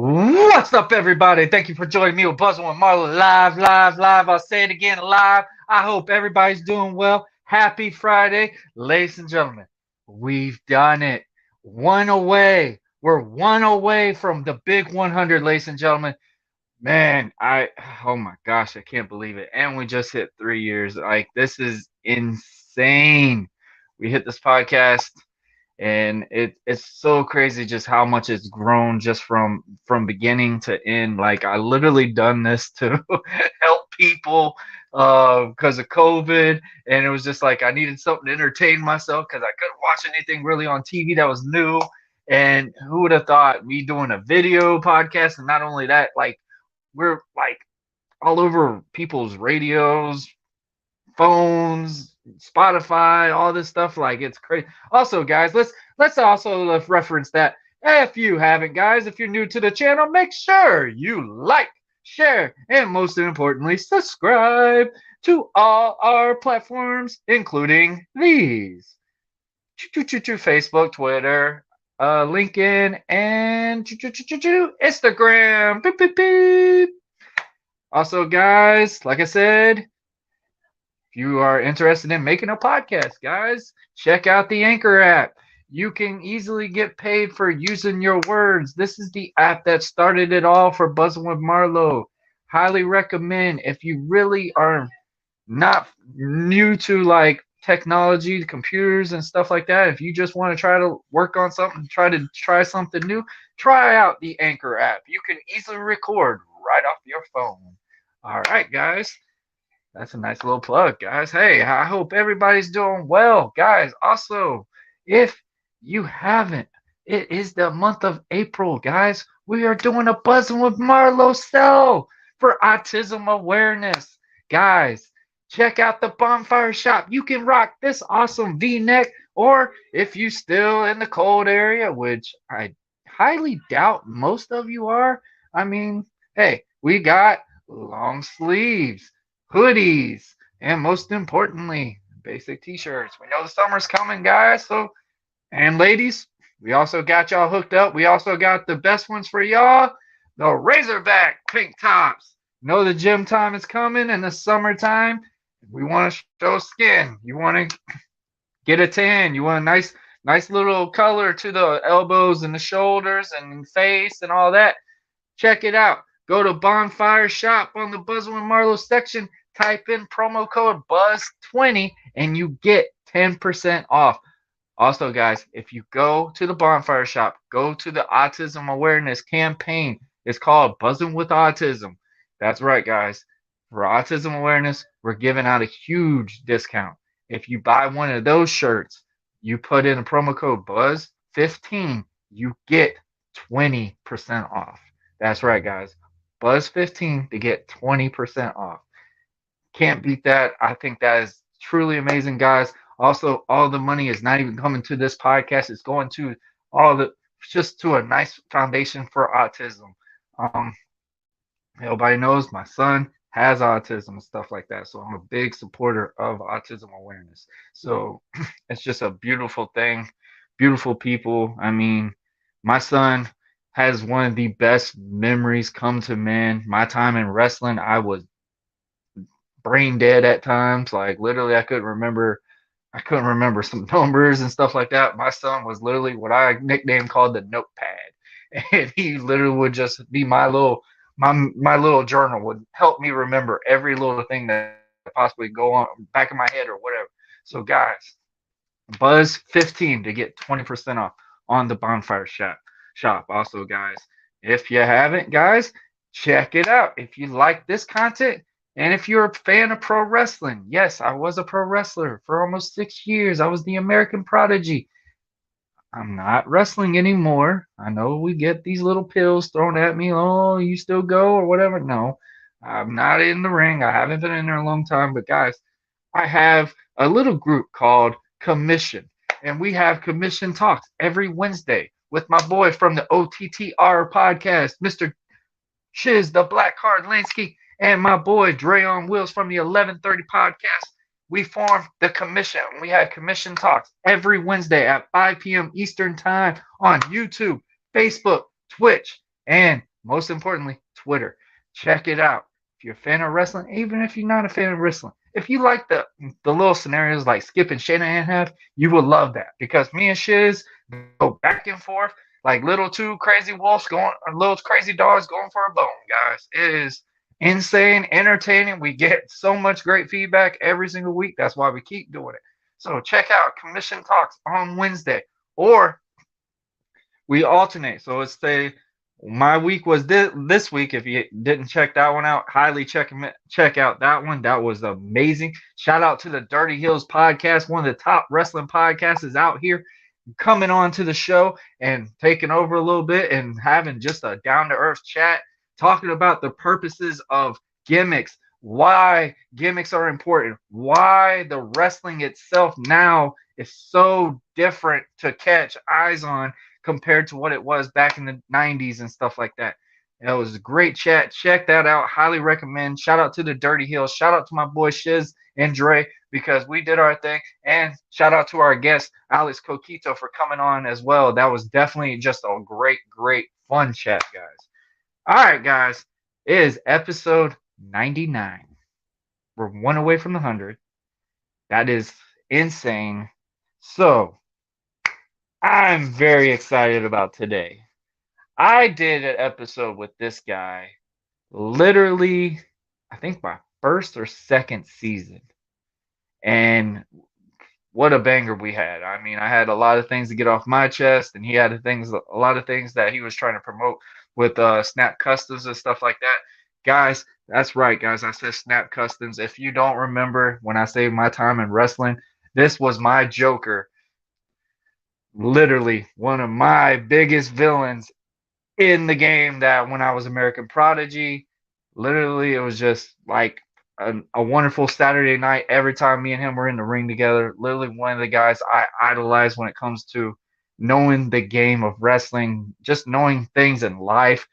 What's up, everybody? Thank you for joining me with Buzzing with Marlowe live. I'll say it again, live. I hope everybody's doing well. Happy Friday, ladies and gentlemen. We've done it. One away. We're one away from the big 100, ladies and gentlemen. Man, oh my gosh, I can't believe it. And we just hit 3 years. Like, this is insane. We hit this podcast and it's so crazy just how much it's grown just from beginning to end. Like, I literally done this to help people because of COVID, and it was just like I needed something to entertain myself because I couldn't watch anything really on TV that was new. And who would have thought me doing a video podcast? And not only that, like, we're like all over people's radios, phones, Spotify, all this stuff. Like, it's crazy. Also, guys, let's also reference that. If you haven't, guys, if you're new to the channel, make sure you like, share, and most importantly, subscribe to all our platforms, including these: Facebook, Twitter, LinkedIn, and Instagram. Beep, beep, beep. Also, guys, like I said, if you are interested in making a podcast, guys, check out the Anchor app. You can easily get paid for using your words. This is the app that started it all for Buzzing with Marlowe. Highly recommend if you really are not new to like technology, computers and stuff like that. If you just want to try to work on something, try something new, try out the Anchor app. You can easily record right off your phone. All right, guys. That's a nice little plug, guys. Hey, I hope everybody's doing well, guys. Also, if you haven't, it is the month of April, guys. We are doing a Buzzing with Marlowe sale for autism awareness. Guys, check out the bonfire shop. You can rock this awesome V-neck, or if you still in the cold area, which I highly doubt most of you are, I mean, hey, we got long sleeves, hoodies, and most importantly, basic t-shirts. We know the summer's coming, guys. So, and ladies, we also got y'all hooked up. We also got the best ones for y'all, the Razorback pink tops. Know the gym time is coming in the summertime. We want to show skin. You want to get a tan. You want a nice little color to the elbows and the shoulders and face and all that. Check it out. Go to Bonfire Shop on the Buzzing with Marlowe section. Type in promo code BUZZ20 and you get 10% off. Also, guys, if you go to the Bonfire Shop, go to the Autism Awareness campaign. It's called Buzzing with Autism. That's right, guys. For autism awareness, we're giving out a huge discount. If you buy one of those shirts, you put in a promo code BUZZ15, you get 20% off. That's right, guys. Buzz15 to get 20% off. Can't beat that. I think that is truly amazing, guys. Also, all the money is not even coming to this podcast. It's going to all the just to a nice foundation for autism. Um, Everybody knows my son has autism and stuff like that. So I'm a big supporter of autism awareness. So it's just a beautiful thing. Beautiful people. I mean, my son has one of the best memories come to man. My time in wrestling, I was brain dead at times. Like, literally, I couldn't remember some numbers and stuff like that. My son was literally what I nicknamed called the notepad. And he literally would just be my little journal, would help me remember every little thing that possibly go on back of my head or whatever. So, guys, Buzz 15 to get 20% off on the Bonfire Shop. Also, guys, if you haven't, guys, check it out. If you like this content, and if you're a fan of pro wrestling, yes, I was a pro wrestler for almost 6 years. I was the American Prodigy. I'm not wrestling anymore. I know we get these little pills thrown at me. Oh, you still go or whatever. No, I'm not in the ring. I haven't been in there a long time. But guys, I have a little group called Commission, and we have Commission Talks every Wednesday with my boy from the OTTR podcast, Mr. Chiz, the Black Card Lansky, and my boy Dre on Wheels from the 1130 podcast. We formed the commission. We had commission talks every Wednesday at 5 p.m. Eastern Time on YouTube, Facebook, Twitch, and most importantly, Twitter. Check it out. If you're a fan of wrestling, even if you're not a fan of wrestling, if you like the little scenarios like Skip and Shanahan have, you will love that because me and Shiz go back and forth like little two crazy wolves going, or little crazy dogs going for a bone, guys. It is insane, entertaining. We get so much great feedback every single week. That's why we keep doing it. So check out Commission Talks on Wednesday, or we alternate. So it's say my week was this week. If you didn't check that one out, highly check out that one. That was amazing. Shout out to the Dirty Hills podcast, one of the top wrestling podcasts is out here, coming on to the show and taking over a little bit and having just a down to earth chat, talking about the purposes of gimmicks, why gimmicks are important, why the wrestling itself now is so different to catch eyes on compared to what it was back in the 90s and stuff like that. It was a great chat. Check that out. Highly recommend. Shout out to the Dirty Hills. Shout out to my boy Shiz and Dre because we did our thing. And shout out to our guest, Alex Coquito, for coming on as well. That was definitely just a great, great, fun chat, guys. All right, guys. It is episode 99. We're one away from the 100. That is insane. So, I'm very excited about today. I did an episode with this guy literally, I think my first or second season. And what a banger we had. I mean, I had a lot of things to get off my chest, and he had a lot of things that he was trying to promote with Snap Customs and stuff like that. Guys, that's right, guys. I said Snap Customs. If you don't remember when I saved my time in wrestling, this was my Joker, literally one of my biggest villains in the game. That when I was American Prodigy, literally it was just like a wonderful Saturday night every time me and him were in the ring together. Literally one of the guys I idolize when it comes to knowing the game of wrestling, just knowing things in life.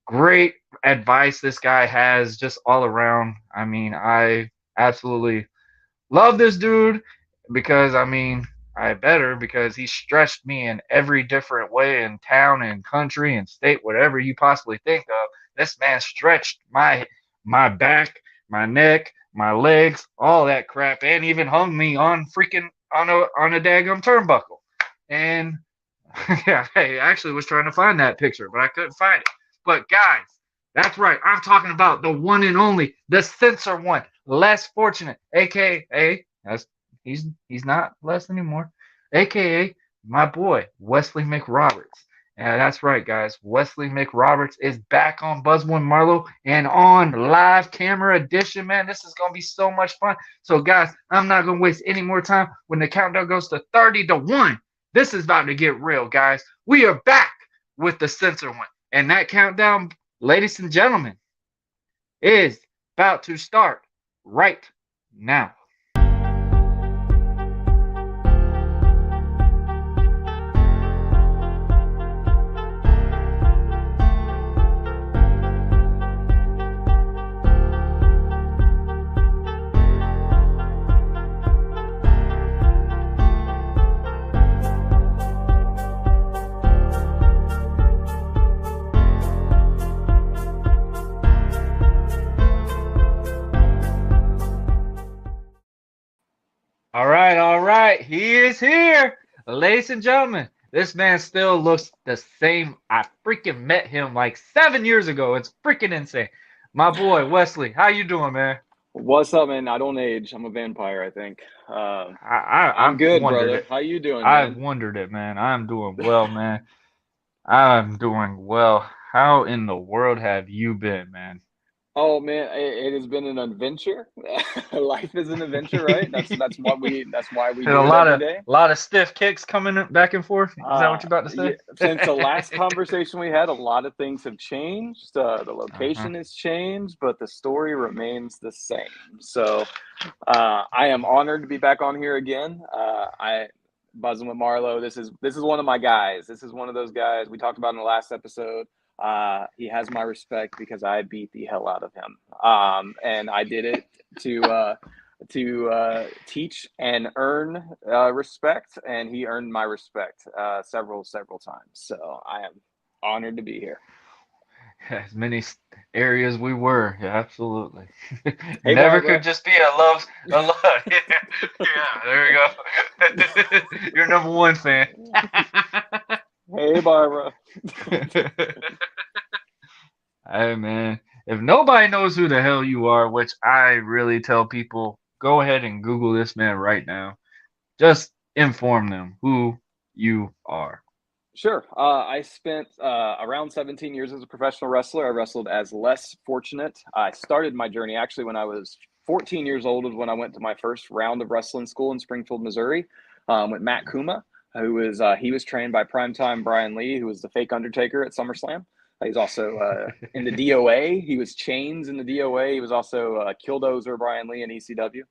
Great advice this guy has just all around. I mean, I absolutely love this dude because I mean, I better because he stretched me in every different way in town and country and state, whatever you possibly think of. This man stretched my back, my neck, my legs, all that crap, and even hung me on freaking on a daggum turnbuckle. And yeah, I actually was trying to find that picture, but I couldn't find it. But guys, that's right. I'm talking about the one and only, the censor one, less fortunate, aka that's he's not less anymore, aka my boy Wesley McRoberts. And that's right, guys. Wesley McRoberts is back on Buzzing With Marlowe and on live camera edition. Man, this is gonna be so much fun. So, guys, I'm not gonna waste any more time. When the countdown goes to 30 to 1, this is about to get real, guys. We are back with the censor one, and that countdown, ladies and gentlemen, is about to start right now. All right, he is here. Ladies and gentlemen, this man still looks the same. I freaking met him like 7 years ago. It's freaking insane. My boy, Wesley, how you doing, man? What's up, man? I don't age. I'm a vampire, I think. I'm I've good, wondered brother. it. How you doing, I've man? wondered it, man. I'm doing well, man. I'm doing well. How in the world have you been, man? Oh man, it has been an adventure. Life is an adventure, right? That's why we And a do it lot every of day. lot of stiff kicks coming back and forth. Is that Uh, what you're about to yeah, say? since the last conversation we had, a lot of things have changed. The Uh-huh. location has changed, but the story remains the same. So, I am honored to be back on here again. I Buzzing with Marlowe. This is one of my guys. This is one of those guys we talked about in the last episode. He has my respect because I beat the hell out of him, and I did it to teach and earn respect, and he earned my respect several times. So I am honored to be here. as many areas we were. Yeah, absolutely. Hey, Never could Barbara. just be a love. Yeah, there we go. You're number one fan. Hey, Barbara. Hey man, if nobody knows who the hell you are, which I really tell people, go ahead and Google this man right now. Just inform them who you are. Sure. I spent around 17 years as a professional wrestler. I wrestled as less fortunate. I started my journey actually when I was 14 years old, was when I went to my first round of wrestling school in Springfield, Missouri, with Matt Kuma, who was he was trained by primetime Brian Lee, who was the fake Undertaker at SummerSlam. He's also in the DOA. He was Chains in the DOA. He was also Killdozer Brian Lee in ECW.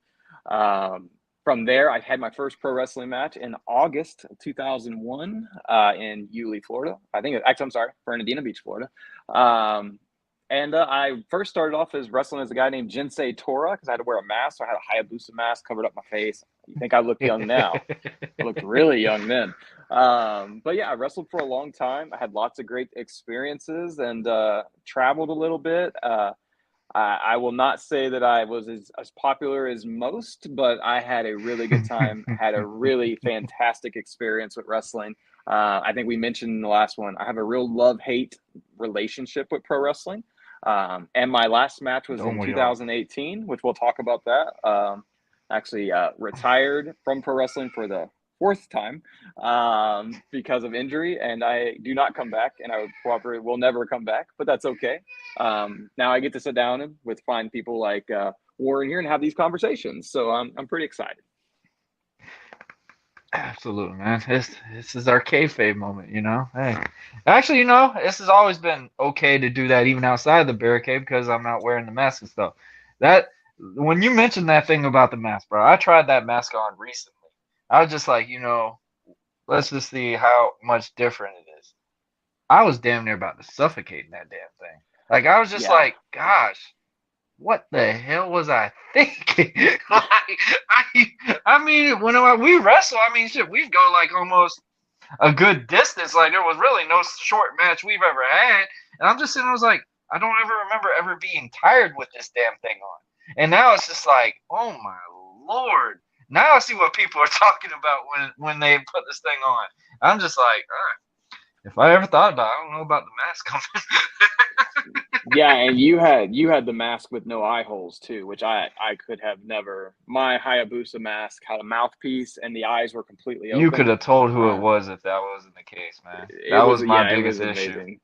From there, I had my first pro wrestling match in August of 2001 in Yulee, Florida. Actually, I'm sorry, Fernandina Beach, Florida. I first started off as wrestling as a guy named Jinsei Tora because I had to wear a mask. So I had a Hayabusa mask covered up my face. You think I look young now? I looked really young then. But yeah, I wrestled for a long time. I had lots of great experiences and traveled a little bit. I will not say that I was as popular as most, but I had a really good time. Had a really fantastic experience with wrestling. I think we mentioned in the last one, I have a real love-hate relationship with pro wrestling. And my last match was Don't in we all? 2018, which we'll talk about that. Actually, retired from pro wrestling for the fourth time because of injury, and I do not come back, and I would probably will never come back, but that's okay. Now I get to sit down and with fine people like Warren here and have these conversations, so I'm pretty excited. Absolutely, man. This is our kayfabe moment, you know. Hey, actually, you know, this has always been okay to do that even outside the barricade because I'm not wearing the mask and stuff. That when you mentioned that thing about the mask, bro, I tried that mask on recently. I was just like, you know, let's just see how much different it is. I was damn near about to suffocate in that damn thing. Like I was just Yeah, like, gosh, what the hell was I thinking? Like, I mean, when we wrestle, I mean, shit, we go like almost a good distance. Like there was really no short match we've ever had, and I'm just sitting. I was like, I don't ever remember ever being tired with this damn thing on. And now it's just like, oh my lord! Now I see what people are talking about when they put this thing on. I'm just like, if I ever thought about it, I don't know about the mask coming. yeah, and you had the mask with no eye holes too, which I could have never. My Hayabusa mask had a mouthpiece, and the eyes were completely You could open. have told who it Uh, was if that wasn't the case, man. it That was was my yeah, it biggest was issue. amazing.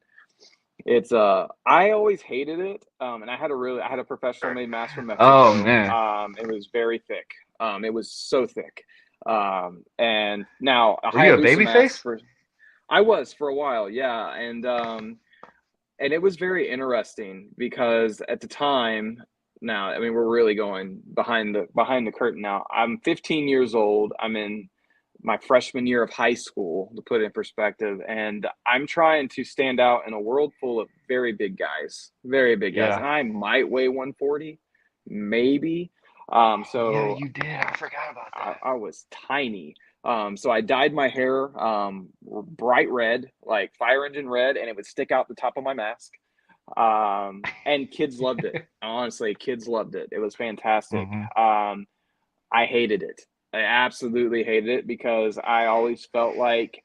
It's I always hated it. And I had a professional made mask from Oh Mexico. man, It was very thick. It was so thick. And now a were you a Hayabusa baby mask face? for I was for a while, yeah. And it was very interesting because at the time, now I mean we're really going behind the curtain now. I'm 15 years old. I'm in my freshman year of high school, to put it in perspective, and I'm trying to stand out in a world full of very big guys, Yeah. and I might weigh 140, maybe. Oh yeah, So you did. I forgot about that. I was tiny. So I dyed my hair bright red, like fire engine red, and it would stick out the top of my mask. And kids loved it. Honestly, kids loved it. It was fantastic. Hmm. I hated it. I absolutely hated it because I always felt like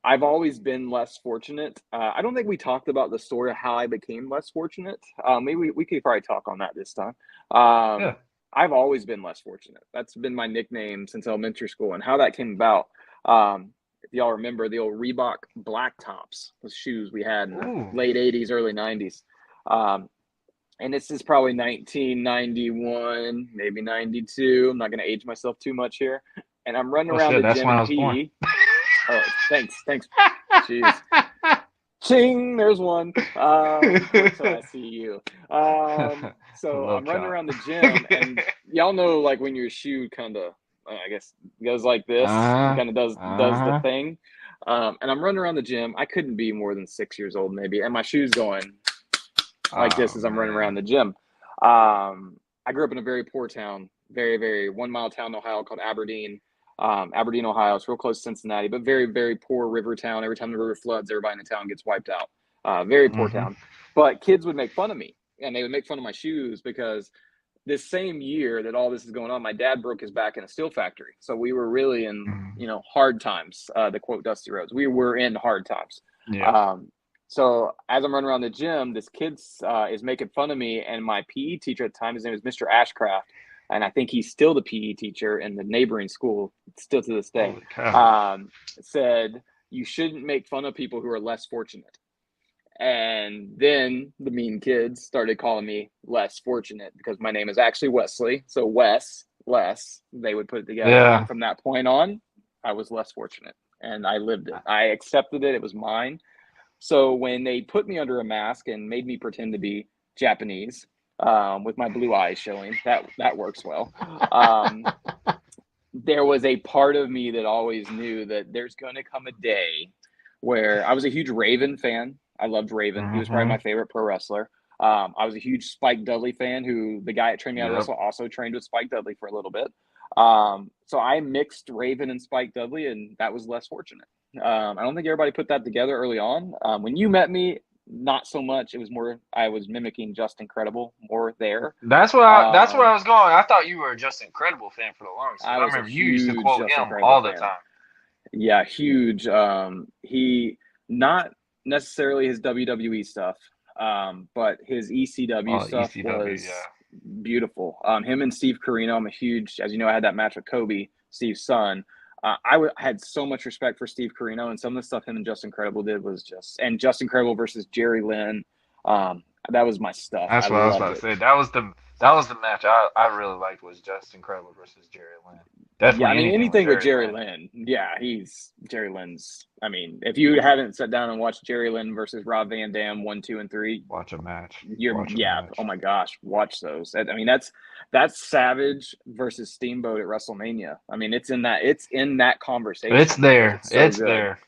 I've always been less fortunate. I don't think we talked about the story of how I became less fortunate. Maybe we could probably talk on that this time. Yeah. I've always been less fortunate. That's been my nickname since elementary school, and how that came about. If y'all remember the old Reebok black tops, the shoes we had in the Ooh. late '80s, early '90s. Um, and this is probably 1991, maybe 92. I'm not going to age myself too much here. And I'm running Oh around shit, the that's gym when I in was born. PE. Oh, thanks. Jeez. Ching, there's one. Wait till I see you. So Love I'm running chop. around the gym, and y'all know, like when your shoe kind of, I guess, goes like this, Uh kind of does the huh. thing. And I'm running around the gym. I couldn't be more than 6 years old, maybe, and my shoe's going like this Oh as I'm running around man. the gym. I grew up in a very poor town, very, very 1 mile town in Ohio called Aberdeen. Ohio. It's real close to Cincinnati, but very, very poor river town. Every time the river floods, everybody in the town gets wiped out. Very poor Mm-hmm. town. But kids would make fun of me, and they would make fun of my shoes because this same year that all this is going on, my dad broke his back in a steel factory. So we were really in, hard times, to quote Dusty Rhodes. We were in hard times. Yeah. So as I'm running around the gym, this kid is making fun of me, and my PE teacher at the time, his name was Mr. Ashcraft, and I think he's still the PE teacher in the neighboring school, still to this day, Holy cow. said, you shouldn't make fun of people who are less fortunate. And then the mean kids started calling me less fortunate because my name is actually Wesley. So less, they would put it together. Yeah. And from that point on, I was less fortunate, and I lived it. I accepted it. It was mine. So when they put me under a mask and made me pretend to be Japanese, with my blue eyes showing, that works well. There was a part of me that always knew that there's going to come a day where I was a huge Raven fan. I loved Raven. He was probably my favorite pro wrestler. I was a huge Spike Dudley fan, who the guy at Train Me How to Wrestle also trained with Spike Dudley for a little bit. So I mixed Raven and Spike Dudley, and that was less fortunate. I don't think everybody put that together early on. When you met me, not so much. It was more I was mimicking Just Incredible more there. That's where I was going. I thought you were a Just Incredible fan for the longest time. I was a remember you used to huge quote Just him Incredible all the fan. time. Yeah, huge. He not necessarily his WWE stuff, but his ECW stuff was beautiful. Him and Steve Corino, I'm a huge, as you know, I had that match with Kobe, Steve's son. Had so much respect for Steve Corino, and some of the stuff him and Just Incredible did was and Just Incredible versus Jerry Lynn. That was my stuff. That's what I was about to say. That was the match I really liked, was Just Incredible versus Jerry Lynn. Definitely. Yeah, I mean, anything with Jerry Lynn. Yeah, Jerry Lynn's. I mean, if you haven't sat down and watched Jerry Lynn versus Rob Van Dam 1, 2, and 3, watch a match. Oh my gosh, watch those. I mean, that's Savage versus Steamboat at WrestleMania. I mean, it's in that conversation. It's there. It's there.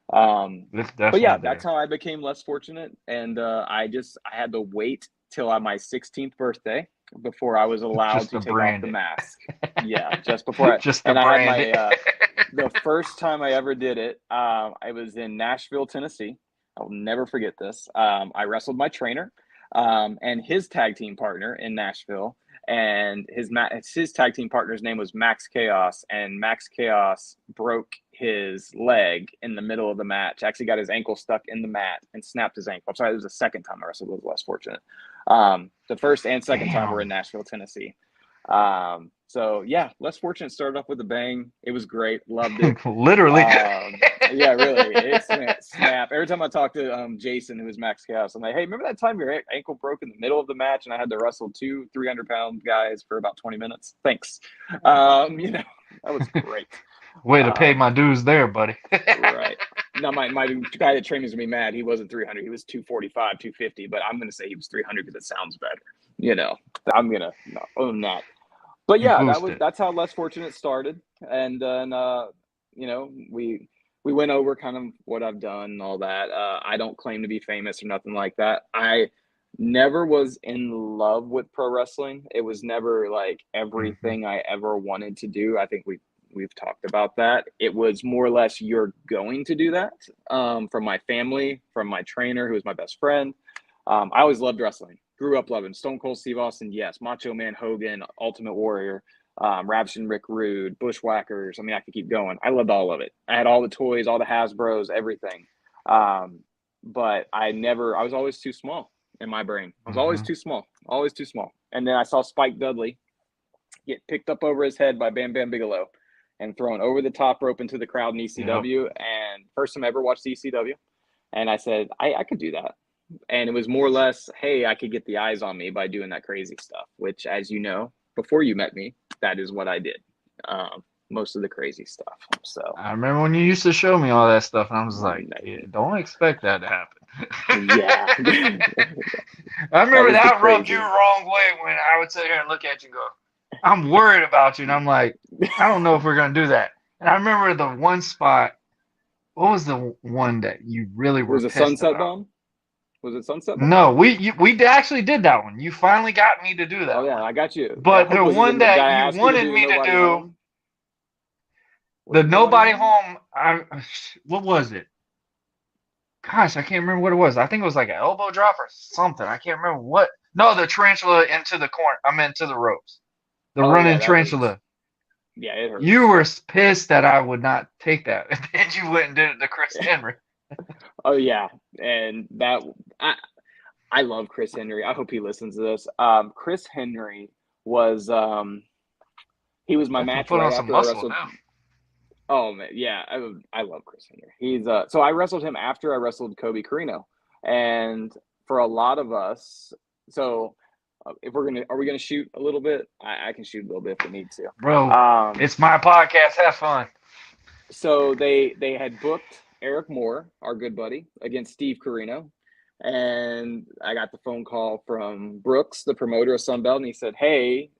But yeah, that's how I became less fortunate, and I had to wait till my 16th birthday before I was allowed to take off the mask. Yeah, just before. I had my the first time I ever did it. I was in Nashville, Tennessee. I'll never forget this. I wrestled my trainer, and his tag team partner in Nashville, and his tag team partner's name was Max Chaos, and Max Chaos broke his leg in the middle of the match. Actually got his ankle stuck in the mat and snapped his ankle. I'm sorry, it was the second time I wrestled. Was less fortunate. The first and second time we're in Nashville, Tennessee. So yeah, less fortunate. Started off with a bang. It was great. Loved it. Literally. Yeah, really. It snap. Every time I talk to Jason, who was Max Chaos, I'm like, hey, remember that time your ankle broke in the middle of the match and I had to wrestle 2 300-pound guys for about 20 minutes? Thanks. That was great. Way to pay my dues there, buddy. Right. Now, my guy that trained me was going to be mad. He wasn't 300. He was 245, 250, but I'm going to say he was 300 because it sounds better. I'm going to own that. But yeah, that's how Less Fortunate started. And then, we went over kind of what I've done and all that. I don't claim to be famous or nothing like that. I never was in love with pro wrestling. It was never like everything I ever wanted to do. I think we've talked about that. It was more or less, you're going to do that, from my family, from my trainer, who was my best friend. I always loved wrestling. Grew up loving Stone Cold Steve Austin, yes, Macho Man Hogan, Ultimate Warrior, Ravishing Rick Rude, Bushwhackers. I mean, I could keep going. I loved all of it. I had all the toys, all the Hasbros, everything. But I was always too small in my brain. I was always too small. And then I saw Spike Dudley get picked up over his head by Bam Bam Bigelow and thrown over the top rope into the crowd in ECW. Yep. And first time I ever watched ECW. And I said, I could do that. And it was more or less, hey, I could get the eyes on me by doing that crazy stuff, which, as you know, before you met me, that is what I did. Most of the crazy stuff. So I remember when you used to show me all that stuff, and I was like, don't expect that to happen. Yeah. I remember that rubbed you the wrong way when I would sit here and look at you and go, I'm worried about you. And I'm like, I don't know if we're going to do that. And I remember the one spot. What was the one that you really were pissed about? Was it Sunset Bomb? Was it Sunset Bomb? No, we actually did that one. You finally got me to do that. Oh yeah, I got you. But the one that you wanted me to do, the Nobody Home. What was it? Gosh, I can't remember what it was. I think it was like an elbow drop or something. I can't remember what. No, the tarantula into the corner. I meant to the ropes. The Oh yeah, running that hurts. tarantula. Yeah, it You hurts. were pissed that I would not take that, and then you went and did it to Chris Henry. Oh yeah, and that I love Chris Henry. I hope he listens to this. Chris Henry was he was my Definitely match put on right some after I muscle wrestled. now. Oh man, yeah, I love Chris Henry. He's so I wrestled him after I wrestled Kobe Carino, and for a lot of us, so if we're gonna are we gonna shoot a little bit? I can shoot a little bit if we need to. Bro, it's my podcast. Have fun. So they had booked Eric Moore, our good buddy, against Steve Carino, and I got the phone call from Brooks, the promoter of Sunbelt, and he said, "Hey,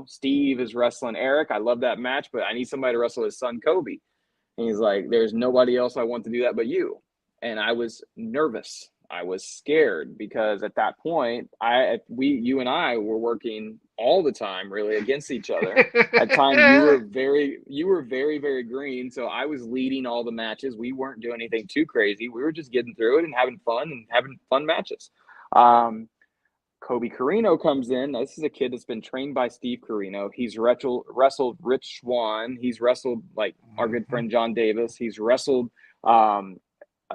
Steve is wrestling Eric. I love that match, but I need somebody to wrestle his son Kobe." And he's like, "There's nobody else I want to do that but you." And I was nervous. I was scared because at that point, you and I were working all the time, really against each other. At time, you were very, very green. So I was leading all the matches. We weren't doing anything too crazy. We were just getting through it and having fun matches. Um, Kobe Carino comes in. Now, this is a kid that's been trained by Steve Carino. He's wrestled Rich Swann. He's wrestled like our good Mhm, friend John Davis. He's wrestled um,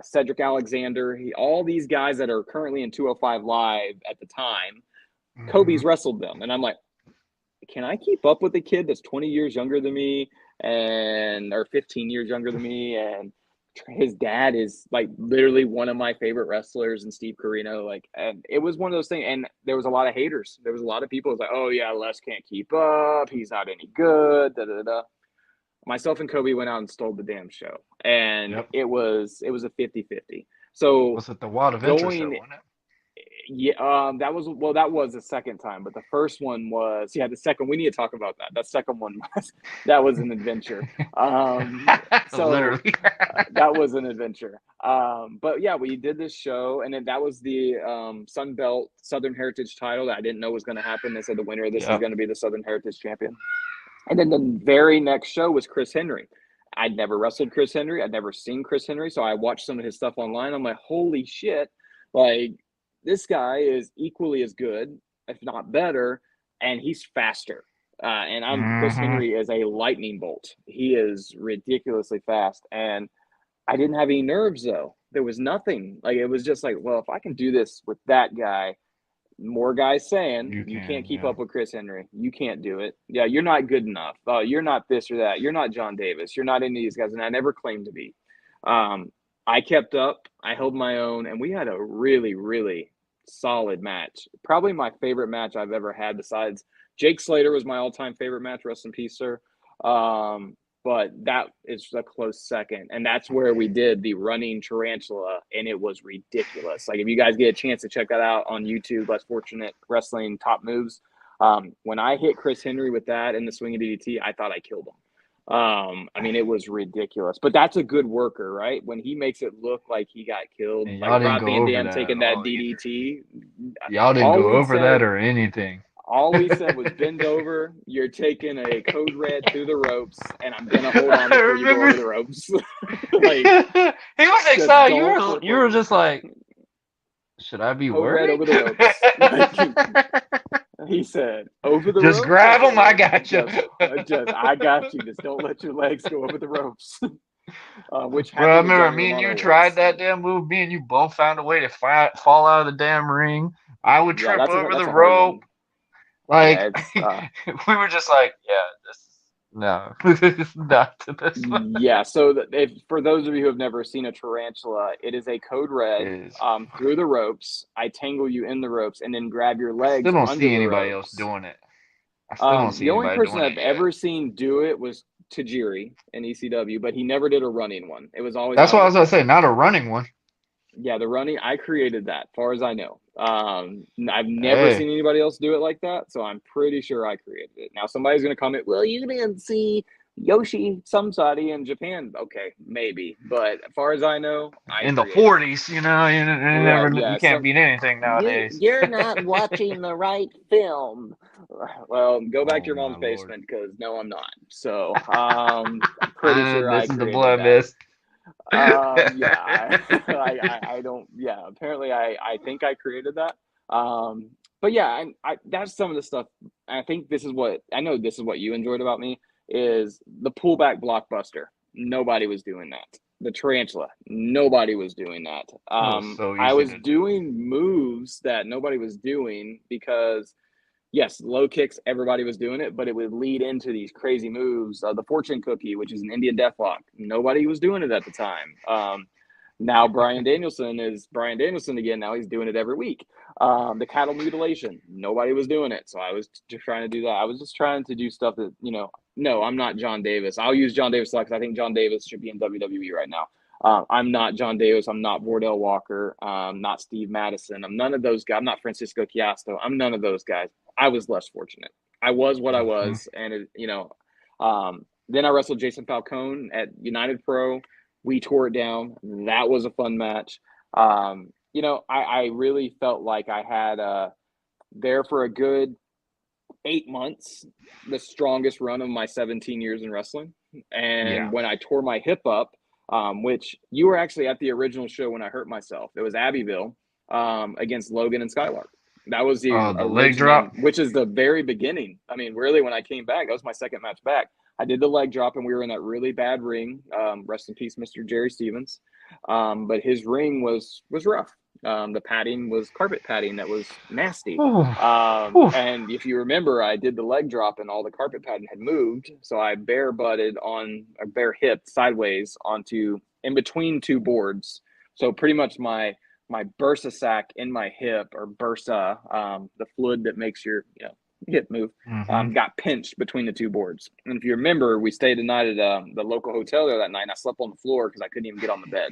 Cedric Alexander. All these guys that are currently in 205 Live at the time, Kobe's mhm. wrestled them. And I'm like, can I keep up with the kid that's 20 years younger than me and or 15 years younger than me? And his dad is like literally one of my favorite wrestlers and Steve Carino. Like, and it was one of those things. And there was a lot of haters. There was a lot of people who was like, oh yeah, Les can't keep up. He's not any good. Da, da, da. Myself and Kobe went out and stole the damn show. And Yep. it was a 50-50. So Was it the Wild Adventure show, going wasn't it? yeah, that was the second time, but the first one was the second. We need to talk about that. That second one was that was an adventure. So Literally. that was an adventure. But yeah, we did this show, and then that was the Sun Belt Southern Heritage title that I didn't know was going to happen. They said the winner of this is Yep. going to be the Southern Heritage champion, and then the very next show was Chris Henry. I'd never wrestled Chris Henry. I'd never seen Chris Henry. So I watched some of his stuff online. I'm like, holy shit. Like, this guy is equally as good, if not better, and he's faster. Chris Hmm. Henry is a lightning bolt. He is ridiculously fast. And I didn't have any nerves, though. There was nothing. Like, it was just like, well, if I can do this with that guy, more guys saying You you can't can, keep yeah. up with Chris Henry. You can't do it. Yeah, you're not good enough. You're not this or that. You're not John Davis. You're not any of these guys, and I never claimed to be. Um, I kept up. I held my own, and we had a really, really solid match. Probably my favorite match I've ever had. Besides Jake Slater was my all-time favorite match. Rest in peace, sir. Um, but that is a close second. And that's where we did the running tarantula, and it was ridiculous. Like, if you guys get a chance to check that out on YouTube, Less Fortunate Wrestling Top Moves. When I hit Chris Henry with that in the swinging DDT, I thought I killed him. I mean, it was ridiculous. But that's a good worker, right? When he makes it look like he got killed, And like y'all didn't Rob go Van over Dam that at taking that all either. DDT, Y'all didn't all go we over that said or anything. all we said was bend over. You're taking a code red through the ropes, and I'm gonna hold on I before you go remember over the ropes. he Like, was just excited. don't You cripple were me. just like, should I be Code red worried? over the ropes. Like, he said, over the Just ropes. I grab him. I said, got you. I got you. Just don't let your legs go over the ropes. Which Bro, I happened when remember Johnny me and you Romano tried was. that damn move. Me and you both found a way to fall out of the damn ring. I would Yeah, trip over the that's a hard rope. one. Yeah, Like it's we were just like, yeah, this no, this is not to this one. Yeah, so if for those of you who have never seen a tarantula, it is a code It red is. through the ropes. I tangle you in the ropes and then grab your I still legs don't under see the anybody else ropes. doing it. I still don't see The only anybody person doing it I've yet. ever seen do it was Tajiri in ECW, but he never did a running one. It was always That's out what of I the was gonna say. pistol. Not a running one. Yeah, the running, I created that, far as I know. I've never Hey, seen anybody else do it like that, so I'm pretty sure I created it. Now, somebody's going to comment, well, you didn't see Yoshi somebody in Japan. Okay, maybe, but as far as I know, I in the created it. '40s, you Right? never, Yeah. you can't beat anything You nowadays. you're not watching the right film. Well, go back to Oh your my mom's lord! basement because no, I'm not. So, I'm pretty sure I This is the created blood that. mist. Yeah, I don't. Yeah, apparently I think I created that. But yeah, that's some of the stuff. I think this is what I know. This is what you enjoyed about me is the pullback blockbuster. Nobody was doing that. The tarantula. Nobody was doing that. It was so I easy was to do. doing moves that nobody was doing because yes, low kicks, everybody was doing it, but it would lead into these crazy moves. The fortune cookie, which is an Indian deathlock, nobody was doing it at the time. Now Brian Danielson is Brian Danielson again. Now he's doing it every week. The cattle mutilation, nobody was doing it, so I was just trying to do that. I was just trying to do stuff that No, I'm not John Davis. I'll use John Davis because I think John Davis should be in WWE right now. I'm not John Davis. I'm not Wardell Walker. Not Steve Madison. I'm none of those guys. I'm not Francisco Chiasto. I'm none of those guys. I was less fortunate. I was what I Mhm. was, and then I wrestled Jason Falcone at United Pro. We tore it down. That was a fun match. I really felt like I had there for a good 8 months, the strongest run of my 17 years in wrestling. Yeah. And when I tore my hip up, which you were actually at the original show when I hurt myself, it was Abbeville against Logan and Skylark. That was the Oh, the leg original, drop. which is the very beginning. I mean, really, when I came back, that was my second match back. I did the leg drop, and we were in that really bad ring. Rest in peace, Mr. Jerry Stevens. But his ring was rough. The padding was carpet padding that was nasty. Oof. Oof. And if you remember, I did the leg drop and all the carpet padding had moved. So I bare butted on a bare hip sideways onto in between two boards. So pretty much my bursa sac in my hip or bursa, the fluid that makes your hip move, Hmm. got pinched between the two boards. And if you remember, we stayed the night at the local hotel there that night. And I slept on the floor because I couldn't even get on the bed.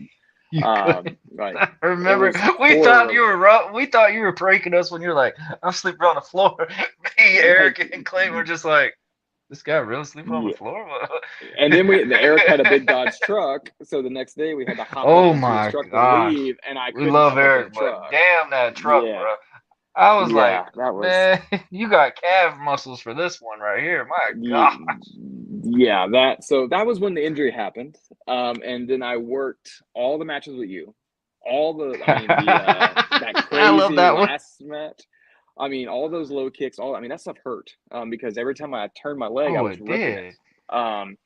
You could. Like I it remember was we thought you horrible. were we thought you were pranking us when you're like, I'm sleeping on the floor. Me, Like Eric, and Clayton were just like, this guy really sleeping on the yeah. floor? And then the Eric had a big Dodge truck, so the next day we had to hop up Oh into his my truck to gosh. leave, and I We couldn't love hop up in the Eric, but truck. damn that truck, Yeah, bro. I was like, yeah, that was man, you got calf muscles for this one right here. My God. yeah, that was when the injury happened. And then I worked all the matches with you, all the I mean the that I love crazy that one. last match. I mean, all those low kicks, I mean, that stuff hurt because every time I turned my leg, I Oh, was it ripping did. it. I wouldn't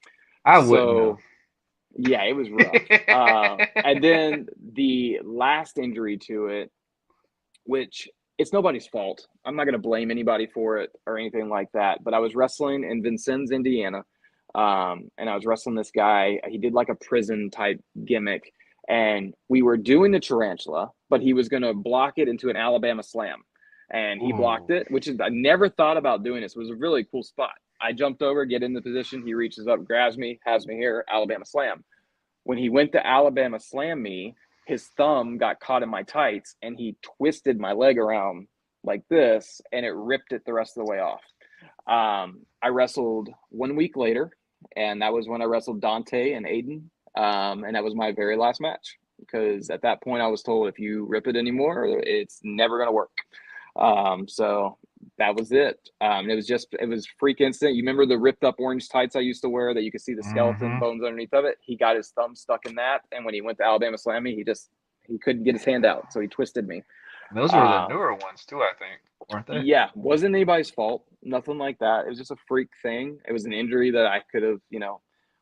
have. So yeah, it was rough. And then the last injury to it, which it's nobody's fault. I'm not going to blame anybody for it or anything like that. But I was wrestling in Vincennes, Indiana, and I was wrestling this guy. He did like a prison type gimmick, and we were doing the tarantula, but he was going to block it into an Alabama slam, and he blocked Ooh. it, which is I never thought about doing this. It was a really cool spot. I jumped over, get in the position. He reaches up, grabs me, has me here, Alabama slam. When he went to Alabama slam me, his thumb got caught in my tights and he twisted my leg around like this and it ripped it the rest of the way off. I wrestled 1 week later, and that was when I wrestled Dante and Aiden. And that was my very last match because at that point I was told if you rip it anymore, it's never going to work. So that was it. It was freak instant. You remember the ripped up orange tights I used to wear that you could see the skeleton Hmm. bones underneath of it? He got his thumb stuck in that. And when he went to Alabama Slam me, he couldn't get his hand out. So he twisted me. Those were the Uh, newer ones too, I think, weren't they? yeah, wasn't anybody's fault. Nothing like that. It was just a freak thing. It was an injury that I could have,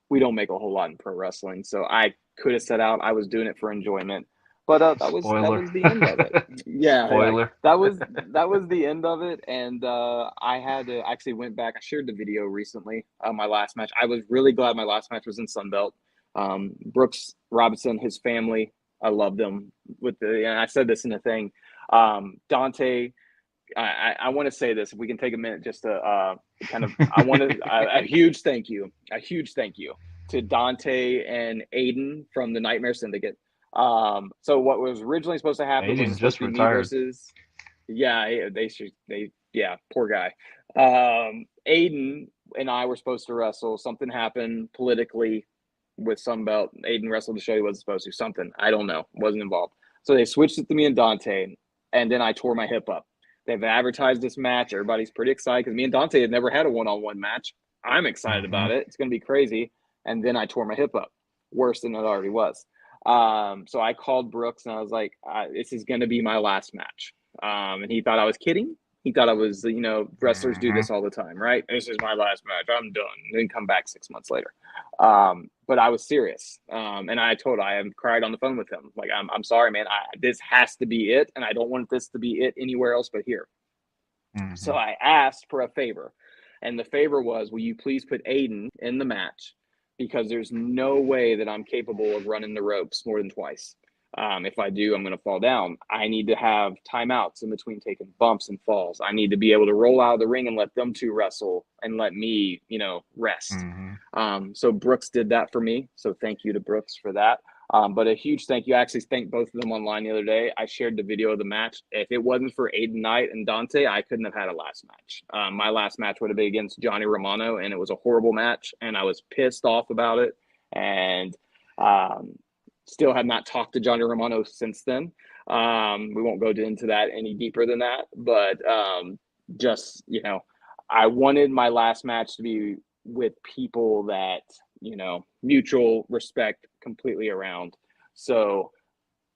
we don't make a whole lot in pro wrestling. So I could have set out. I was doing it for enjoyment. But that Spoiler. was the end of it. Yeah, like Spoiler. that was the end of it. And I had to actually went back. I shared the video recently. My last match. I was really glad my last match was in Sunbelt. Brooks Robinson, his family, I love them. And I said this in the thing. Dante, I want to say this. If we can take a minute just to kind of, I want to a huge thank you to Dante and Aiden from the Nightmare Syndicate. So what was originally supposed to happen was Aiden supposed just to be me retired. versus, yeah, yeah, poor guy. Aiden and I were supposed to wrestle. Something happened politically with Sunbelt. Aiden wrestled the show he wasn't supposed to. Something I don't know, wasn't involved. So they switched it to me and Dante, and then I tore my hip up. They've advertised this match. Everybody's pretty excited because me and Dante had never had a one-on-one match. I'm excited Hmm. about it. It's going to be crazy. And then I tore my hip up. worse than it already was. So I called Brooks and I was like, this is going to be my last match. And he thought I was kidding. He thought I was, wrestlers do this all the time, right? This is my last match. I'm done. And then come back 6 months later. But I was serious. And I have cried on the phone with him. Like, I'm sorry, man. This has to be it. And I don't want this to be it anywhere else but here. Mm-hmm. So I asked for a favor. And the favor was, will you please put Aiden in the match? Because there's no way that I'm capable of running the ropes more than twice. If I do, I'm going to fall down. I need to have timeouts in between taking bumps and falls. I need to be able to roll out of the ring and let them two wrestle and let me, rest. Mm-hmm. So Brooks did that for me. So thank you to Brooks for that. But a huge thank you. I actually thanked both of them online the other day. I shared the video of the match. If it wasn't for Aiden Knight and Dante, I couldn't have had a last match. My last match would have been against Johnny Romano, and it was a horrible match, and I was pissed off about it. And still have not talked to Johnny Romano since then. We won't go into that any deeper than that. But I wanted my last match to be with people that, mutual respect completely around. So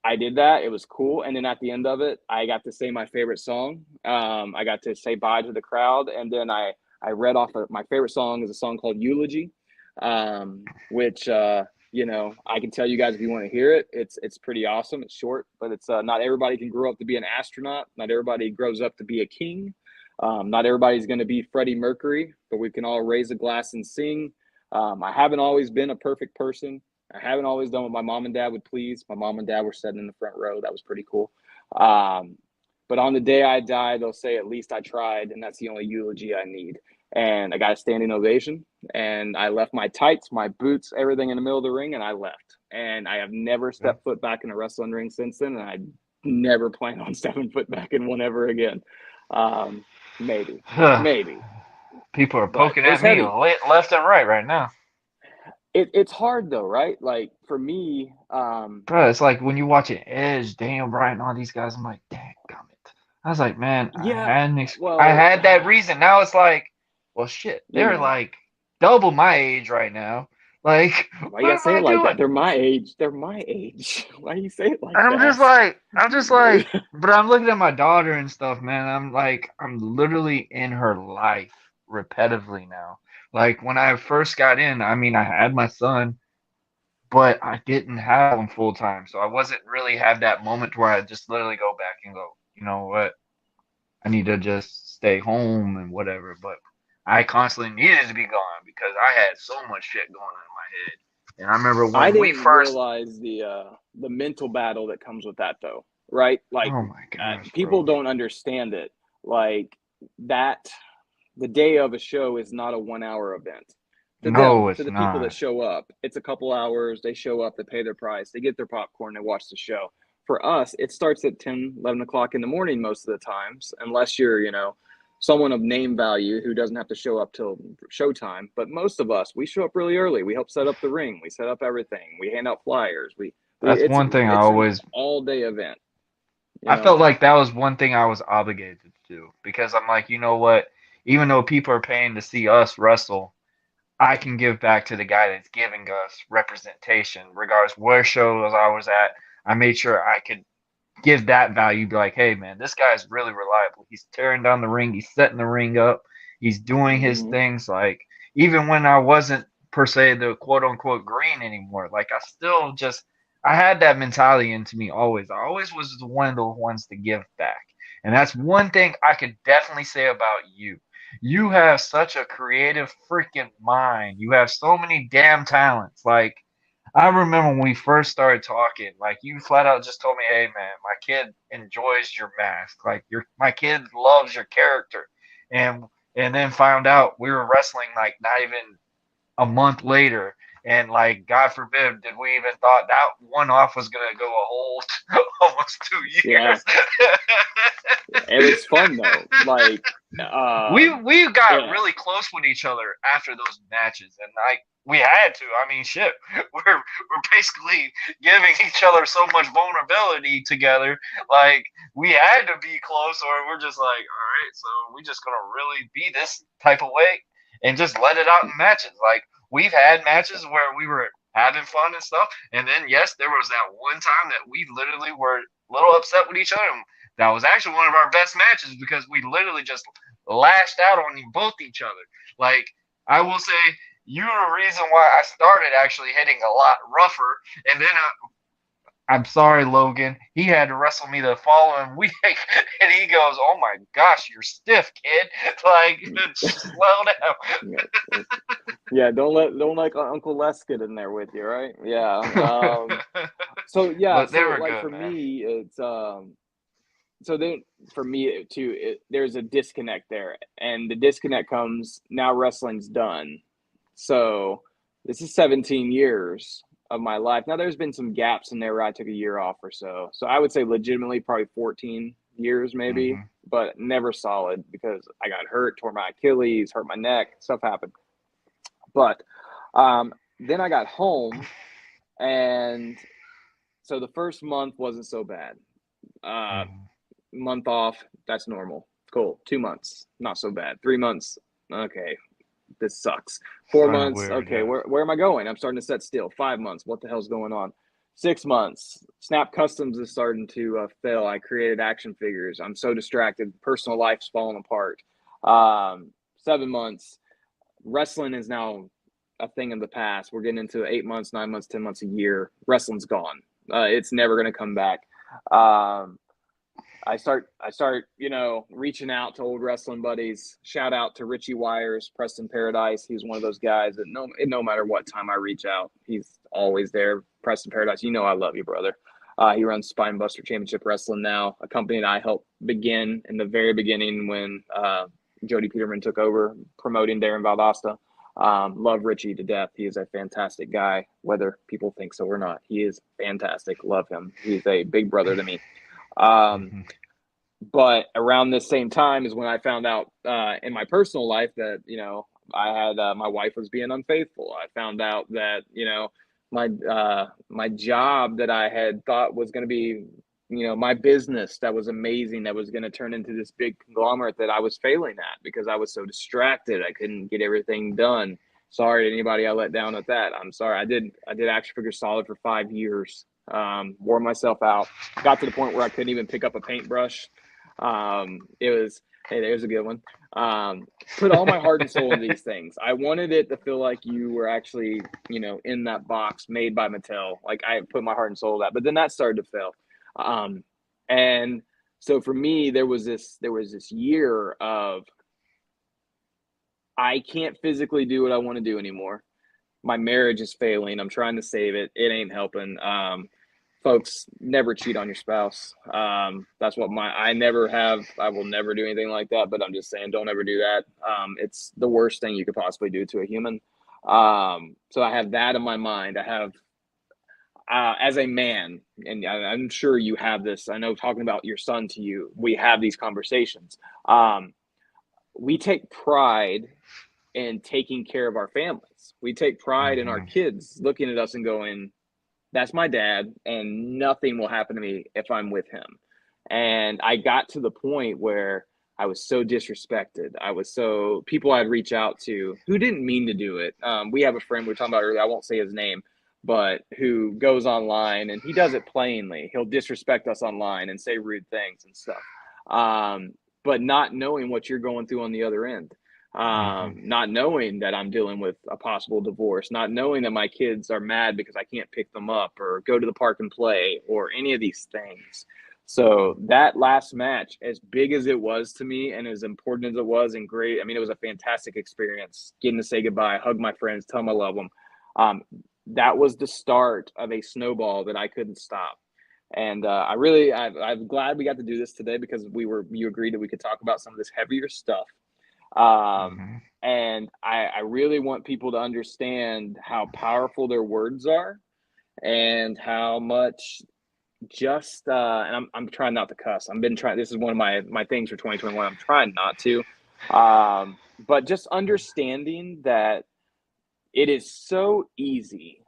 I did that. It was cool. And then at the end of it, I got to say my favorite song. I got to say bye to the crowd. And then I read off my favorite song is a song called Eulogy, which, I can tell you guys if you want to hear it. It's pretty awesome. It's short, but it's not everybody can grow up to be an astronaut. Not everybody grows up to be a king. Not everybody's going to be Freddie Mercury, but we can all raise a glass and sing. I haven't always been a perfect person. I haven't always done what my mom and dad would please. My mom and dad were sitting in the front row. That was pretty cool. But on the day I die, they'll say, at least I tried, and that's the only eulogy I need. And I got a standing ovation, and I left my tights, my boots, everything in the middle of the ring, and I left. And I have never stepped foot back in a wrestling ring since then, and I never plan on stepping foot back in one ever again. Maybe. People are poking at me left and right now. It's hard though, right? Like for me, bro, it's like when you watch it, Edge, Daniel Bryan, all these guys. I'm like, dang, gummit. I was like, man, I had that reason. Now it's like, well, shit, they're like double my age right now. Like, why you gotta say it like that? They're my age. They're my age. Why do you say it like that? I'm just like, but I'm looking at my daughter and stuff, man. I'm like, I'm literally in her life repetitively now. Like when I first got in, I mean, I had my son, but I didn't have him full time, so I wasn't really have that moment where I just literally go back and go, you know what, I need to just stay home and whatever. But I constantly needed to be gone because I had so much shit going on in my head. And I remember when we first realize the mental battle that comes with that, though, right? Like, oh my gosh, people don't understand it. Like that, the day of a show is not a 1 hour event. To the people that show up, it's a couple hours. They show up, they pay their price, they get their popcorn, they watch the show. For us, it starts at 10, 11 o'clock in the morning most of the times, unless you're, someone of name value who doesn't have to show up till showtime. But most of us, we show up really early. We help set up the ring. We set up everything. We hand out flyers. That's one thing I always all-day event. I felt like that was one thing I was obligated to do because I'm like, you know what? Even though people are paying to see us wrestle, I can give back to the guy that's giving us representation, regardless where shows I was at. I made sure I could give that value, be like, hey, man, this guy's really reliable. He's tearing down the ring. He's setting the ring up. He's doing his things. Like, even when I wasn't, per se, the quote-unquote green anymore, like, I had that mentality into me always. I always was one of the ones to give back. And that's one thing I could definitely say about you. You have such a creative freaking mind. You have so many damn talents. Like, I remember when we first started talking, like you flat out just told me, "Hey man, my kid enjoys your mask. Like my kid loves your character." And then found out we were wrestling like not even a month later, and like God forbid, did we even thought that one off was gonna go a whole almost 2 years? Yeah. It was fun though. Like we got really close with each other after those matches, and like we had to. I mean, shit, we're basically giving each other so much vulnerability together. Like we had to be close, or we're just like, all right, so we just gonna really be this type of way and just let it out in matches. Like we've had matches where we were having fun and stuff. And then yes, there was that one time that we literally were a little upset with each other. That was actually one of our best matches because we literally just lashed out on both each other. Like I will say, you're the reason why I started actually hitting a lot rougher, and then I'm sorry, Logan. He had to wrestle me the following week, and he goes, "Oh my gosh, you're stiff, kid. Like, slow Yeah, yeah. Don't let Uncle Les get in there with you, right? Yeah. down." So yeah. But they So were like good, for man. me, it's so then for me too, there's a disconnect there, and the disconnect comes now. Wrestling's done, so this is 17 years of my life. Now there's been some gaps in there where I took a year off or so. So I would say legitimately probably 14 years maybe, Hmm. but never solid because I got hurt, tore my Achilles, hurt my neck, stuff happened. But then I got home, and so the first month wasn't so bad. Uh, Hmm. month off, that's normal. Cool. 2 months, not so bad. 3 months, okay, this sucks. Four Starting to months, wear okay, down. where am I going? I'm starting to set still. 5 months, what the hell's going on? 6 months, Snap Customs is starting to fail. I created action figures. I'm so distracted. Personal life's falling apart. 7 months, wrestling is now a thing of the past. We're getting into 8 months, 9 months, 10 months, a year. Wrestling's gone. It's never going to come back. Um, I start, reaching out to old wrestling buddies. Shout out to Richie Wires, Preston Paradise. He's one of those guys that no matter what time I reach out, he's always there. Preston Paradise, I love you, brother. He runs Spinebuster Championship Wrestling now, a company that I helped begin in the very beginning when Jody Peterman took over promoting there in Valdosta. Love Richie to death. He is a fantastic guy, whether people think so or not. He is fantastic. Love him. He's a big brother to me. Um, Hmm. but around this same time is when I found out in my personal life that I had my wife was being unfaithful. I found out that my job that I had thought was going to be my business that was amazing, that was going to turn into this big conglomerate, that I was failing at because I was so distracted. I couldn't get everything done. Sorry to anybody I let down at that. I'm sorry. I did action figure solid for 5 years. Wore myself out. Got to the point where I couldn't even pick up a paintbrush. It was, hey, there's a good one. Put all my heart and soul into these things. I wanted it to feel like you were actually, in that box made by Mattel. Like I put my heart and soul in that, but then that started to fail. And so for me, there was this year of I can't physically do what I want to do anymore. My marriage is failing. I'm trying to save it. It ain't helping. Folks, never cheat on your spouse. That's what I never have. I will never do anything like that, but I'm just saying, don't ever do that. It's the worst thing you could possibly do to a human. So I have that in my mind. I have, as a man, and I'm sure you have this. I know talking about your son to you, we have these conversations. We take pride in taking care of our families. We take pride in our Hmm. kids looking at us and going, that's my dad, and nothing will happen to me if I'm with him. And I got to the point where I was so disrespected. I was so people I'd reach out to who didn't mean to do it. We have a friend we were talking about earlier. I won't say his name, but who goes online and he does it plainly. He'll disrespect us online and say rude things and stuff. But not knowing what you're going through on the other end, Hmm. not knowing that I'm dealing with a possible divorce, not knowing that my kids are mad because I can't pick them up or go to the park and play or any of these things. So that last match, as big as it was to me and as important as it was and great, I mean, it was a fantastic experience getting to say goodbye, hug my friends, tell them I love them. Um, that was the start of a snowball that I couldn't stop. And I'm glad we got to do this today because you agreed that we could talk about some of this heavier stuff. Um, Hmm. and I really want people to understand how powerful their words are and how much and I'm trying not to cuss. I've been trying, this is one of my things for 2021. I'm trying not to. But just understanding that it is so easy.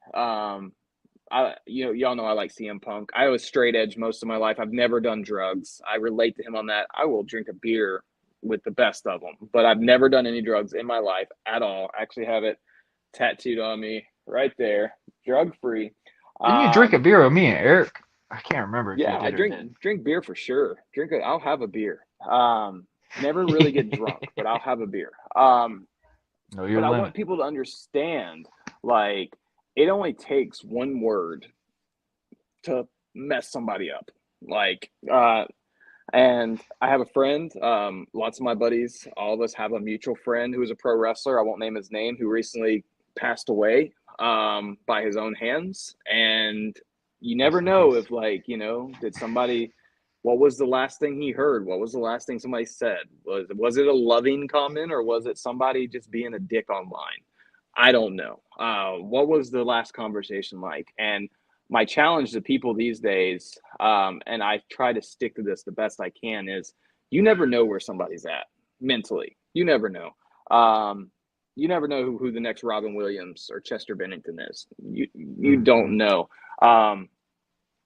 Y'all know I like CM Punk. I was straight edge most of my life. I've never done drugs. I relate to him on that. I will drink a beer with the best of them, but I've never done any drugs in my life at all. I actually have it tattooed on me. right there, drug free. Didn't you drink a beer with me and Eric? I can't remember if you Yeah, I did or didn't. drink beer for sure. I'll have a beer. Never really get drunk, but I'll have a beer. Know your But I limit. want people to understand, like, it only takes one word to mess somebody up. Like, and I have a friend, lots of my buddies, all of us have a mutual friend who is a pro wrestler. I won't name his name, who recently passed away by his own hands. And you never Rest in know peace. if, like, did somebody, what was the last thing he heard? What was the last thing somebody said? Was it a loving comment, or was it somebody just being a dick online? I don't know. What was the last conversation like? And my challenge to people these days, and I try to stick to this the best I can, is you never know where somebody's at mentally. You never know. You never know who the next Robin Williams or Chester Bennington is. You don't know.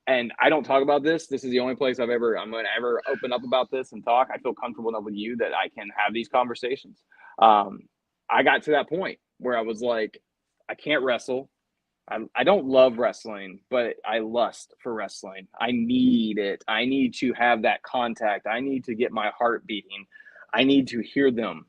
And I don't talk about this. This is the only place I'm going to ever open up about this and talk. I feel comfortable enough with you that I can have these conversations. I got to that point where I was like, I can't wrestle. I don't love wrestling, but I lust for wrestling. I need it. I need to have that contact. I need to get my heart beating. I need to hear them,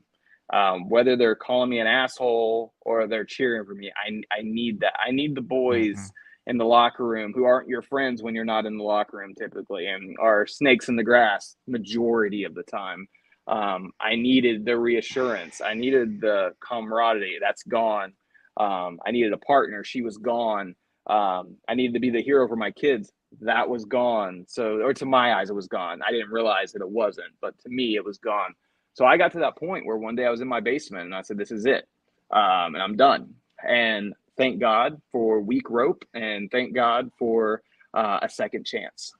whether they're calling me an asshole or they're cheering for me. I need that. I need the boys in the locker room who aren't your friends when you're not in the locker room typically, and are snakes in the grass majority of the time. I needed the reassurance. I needed the camaraderie. That's gone. I needed a partner. She was gone. I needed to be the hero for my kids. That was gone. So, or to my eyes, it was gone. I didn't realize that it wasn't, but to me, it was gone. So I got to that point where one day I was in my basement and I said, this is it. And I'm done. And thank God for weak rope, and thank God for a second chance,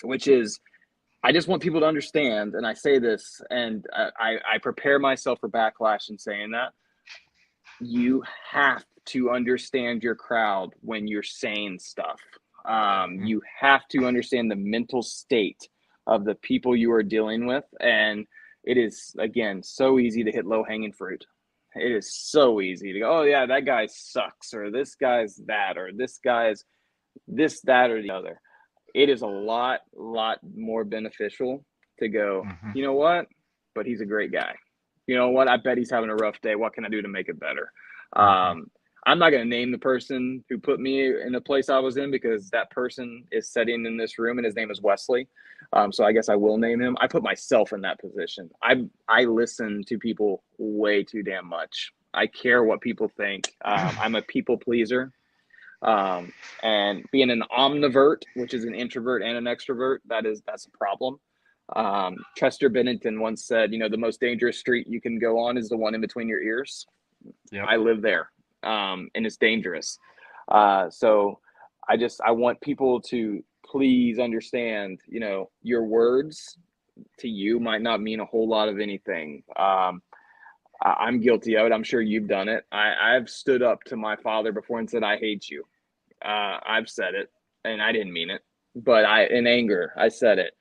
which is, I just want people to understand, and I say this, and I prepare myself for backlash in saying that, you have to understand your crowd when you're saying stuff. You have to understand the mental state of the people you are dealing with. And it is, again, so easy to hit low-hanging fruit. It is so easy to go, oh, yeah, that guy sucks, or this guy's that, or this guy's this, that, or the other. It is a lot more beneficial to go, you know what? But he's a great guy. You know what? I bet he's having a rough day. What can I do to make it better? I'm not going to name the person who put me in the place I was in, because that person is sitting in this room and his name is Wesley. So I guess I will name him. I put myself in that position. I listen to people way too damn much. I care what people think. I'm a people pleaser. And being an omnivert, which is an introvert and an extrovert, that's a problem. Chester Bennington once said, the most dangerous street you can go on is the one in between your ears. Yep. I live there, and it's dangerous. So I want people to please understand, your words to you might not mean a whole lot of anything. I'm guilty of it. I'm sure you've done it. I've stood up to my father before and said, I hate you. I've said it, and I didn't mean it, but in anger, I said it.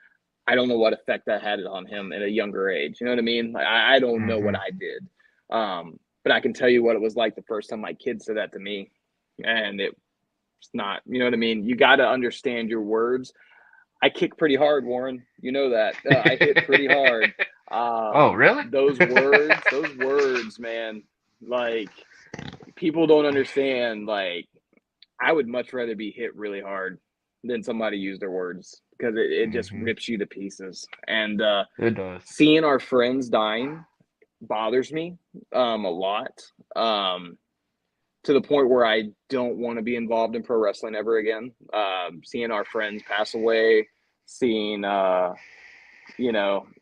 I don't know what effect that had on him at a younger age. You know what I mean? Like, I don't know what I did. But I can tell you what it was like the first time my kid said that to me. And it's not, you know what I mean? You got to understand your words. I kick pretty hard, Warren. You know that. I hit pretty hard. Oh, really? Those words, man, like, people don't understand. Like, I would much rather be hit really hard than somebody use their words, because it just rips you to pieces. And it does. Seeing our friends dying bothers me a lot, to the point where I don't want to be involved in pro wrestling ever again. Seeing our friends pass away, seeing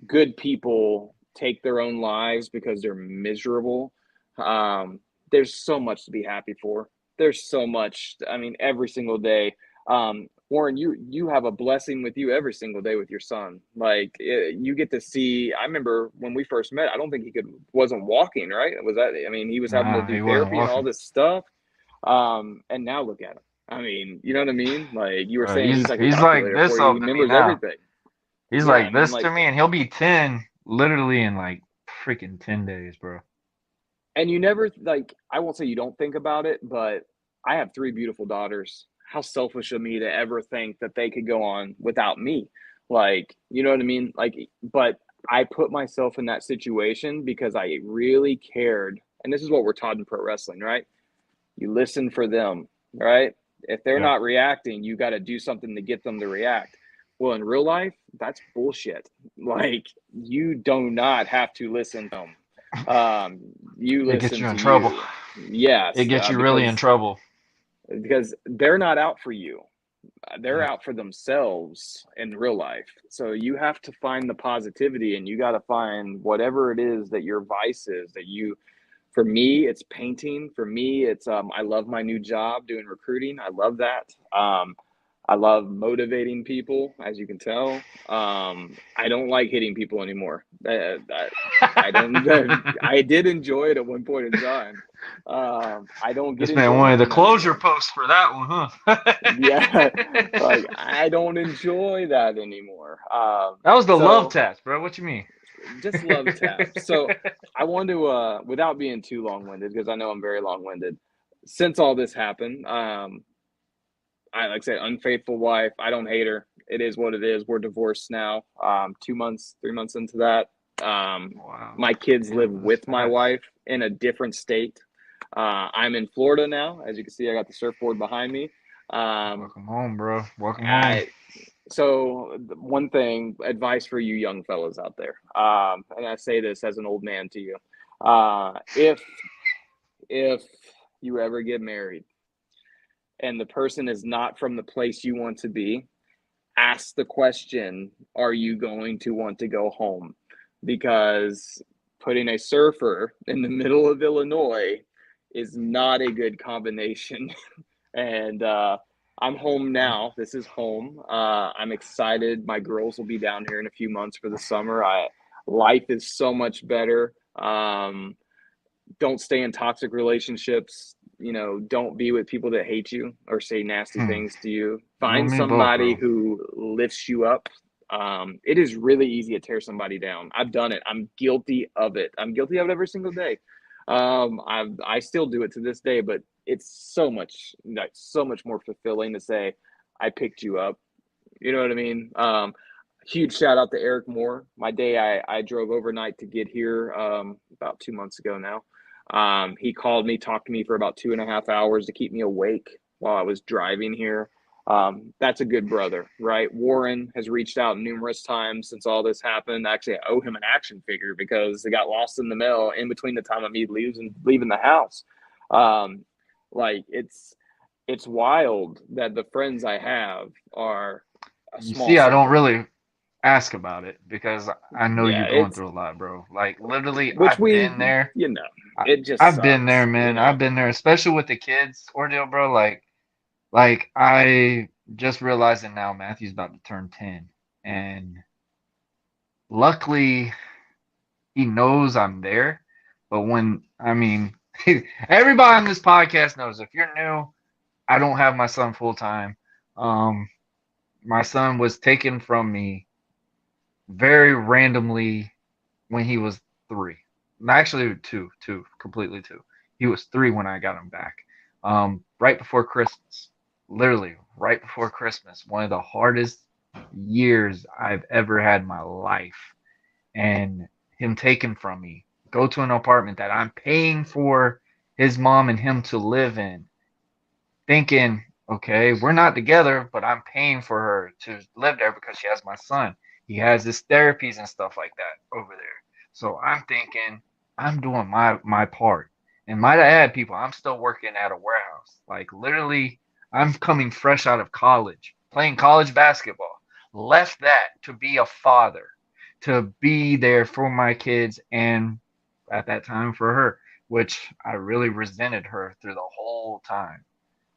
good people take their own lives because they're miserable. There's so much to be happy for. There's so much. I mean, every single day. Warren, you have a blessing with you every single day with your son. Like, you get to see. I remember when we first met, I don't think he wasn't walking, right? Was that? I mean, he was having to do therapy and all this stuff. And now look at him. I mean, you know what I mean? Like you were saying, he's like a calculator like this for you. He remembers everything. He's like this to me, and he'll be 10 literally in like freaking 10 days, bro. And you never, like, I won't say you don't think about it, but I have 3 beautiful daughters. How selfish of me to ever think that they could go on without me. Like, you know what I mean? Like, but I put myself in that situation because I really cared. And this is what we're taught in pro wrestling, right? You listen for them, right? If they're Yeah. not reacting, you got to do something to get them to react. Well, in real life, that's bullshit. Like, you do not have to listen to them. You It gets listen you in to trouble. you. It Yes, gets you really in trouble. because they're not out for you. They're Yeah. out for themselves in real life. So you have to find the positivity, and you got to find whatever it is that your vice is that you. For me, it's painting. For me, it's I love my new job doing recruiting. I love that. I love motivating people, as you can tell. I don't like hitting people anymore. I don't. I did enjoy it at one point in time. I don't get This man enjoyment wanted the from that closure anymore. post for that one, Yeah, like huh? I don't enjoy that anymore. That was the love So test, bro. What you mean? just love tap. So I want to, without being too long-winded, because I know I'm very long-winded. Since all this happened, I like I said, unfaithful wife. I don't hate her. It is what it is. We're divorced now. 2 months, 3 months into that. Wow. My kids live Damn, that's with my fast. wife in a different state. I'm in Florida now. As you can see, I got the surfboard behind me. Um, Welcome home, bro. Welcome home. I, so one thing, advice for you young fellas out there, and I say this as an old man to you, if you ever get married and the person is not from the place you want to be, ask the question, are you going to want to go home? Because putting a surfer in the middle of Illinois is not a good combination. And I'm home now. This is home. I'm excited. My girls will be down here in a few months for the summer. Life is so much better. Don't stay in toxic relationships. Don't be with people that hate you or say nasty Hmm. things to you. You and Find me both, somebody bro. who lifts you up. It is really easy to tear somebody down. I've done it. I'm guilty of it. I'm guilty of it every single day. I still do it to this day, but it's so much more fulfilling to say, I picked you up. You know what I mean? Huge shout out to Eric Moore. My day, I drove overnight to get here about 2 months ago now. He called me, talked to me for about 2.5 hours to keep me awake while I was driving here. That's a good brother, right? Warren has reached out numerous times since all this happened. Actually, I owe him an action figure because it got lost in the mail in between the time of me leaving the house. Um, like it's wild that the friends I have are a You small see, I don't circle. really ask about it because I know Yeah, you're going it's through a lot, bro. Like literally, which I've we, been there. I, it just I've been there, sucks. man. I've been there, especially with the kids ordeal, bro. Like I just realizing now, Matthew's about to turn 10, and luckily he knows I'm there. But I mean, everybody on this podcast knows if you're new, I don't have my son full time. Um, my son was taken from me very randomly when he was 3. Actually, completely two. He was 3 when I got him back. Right before Christmas, literally right before Christmas, one of the hardest years I've ever had in my life, and him taken from me, go to an apartment that I'm paying for his mom and him to live in, thinking, okay, we're not together, but I'm paying for her to live there because she has my son. He has his therapies and stuff like that over there. So I'm thinking I'm doing my part. And might I add, people, I'm still working at a warehouse. Like literally, I'm coming fresh out of college, playing college basketball. Left that to be a father, to be there for my kids, and at that time for her, which I really resented her through the whole time.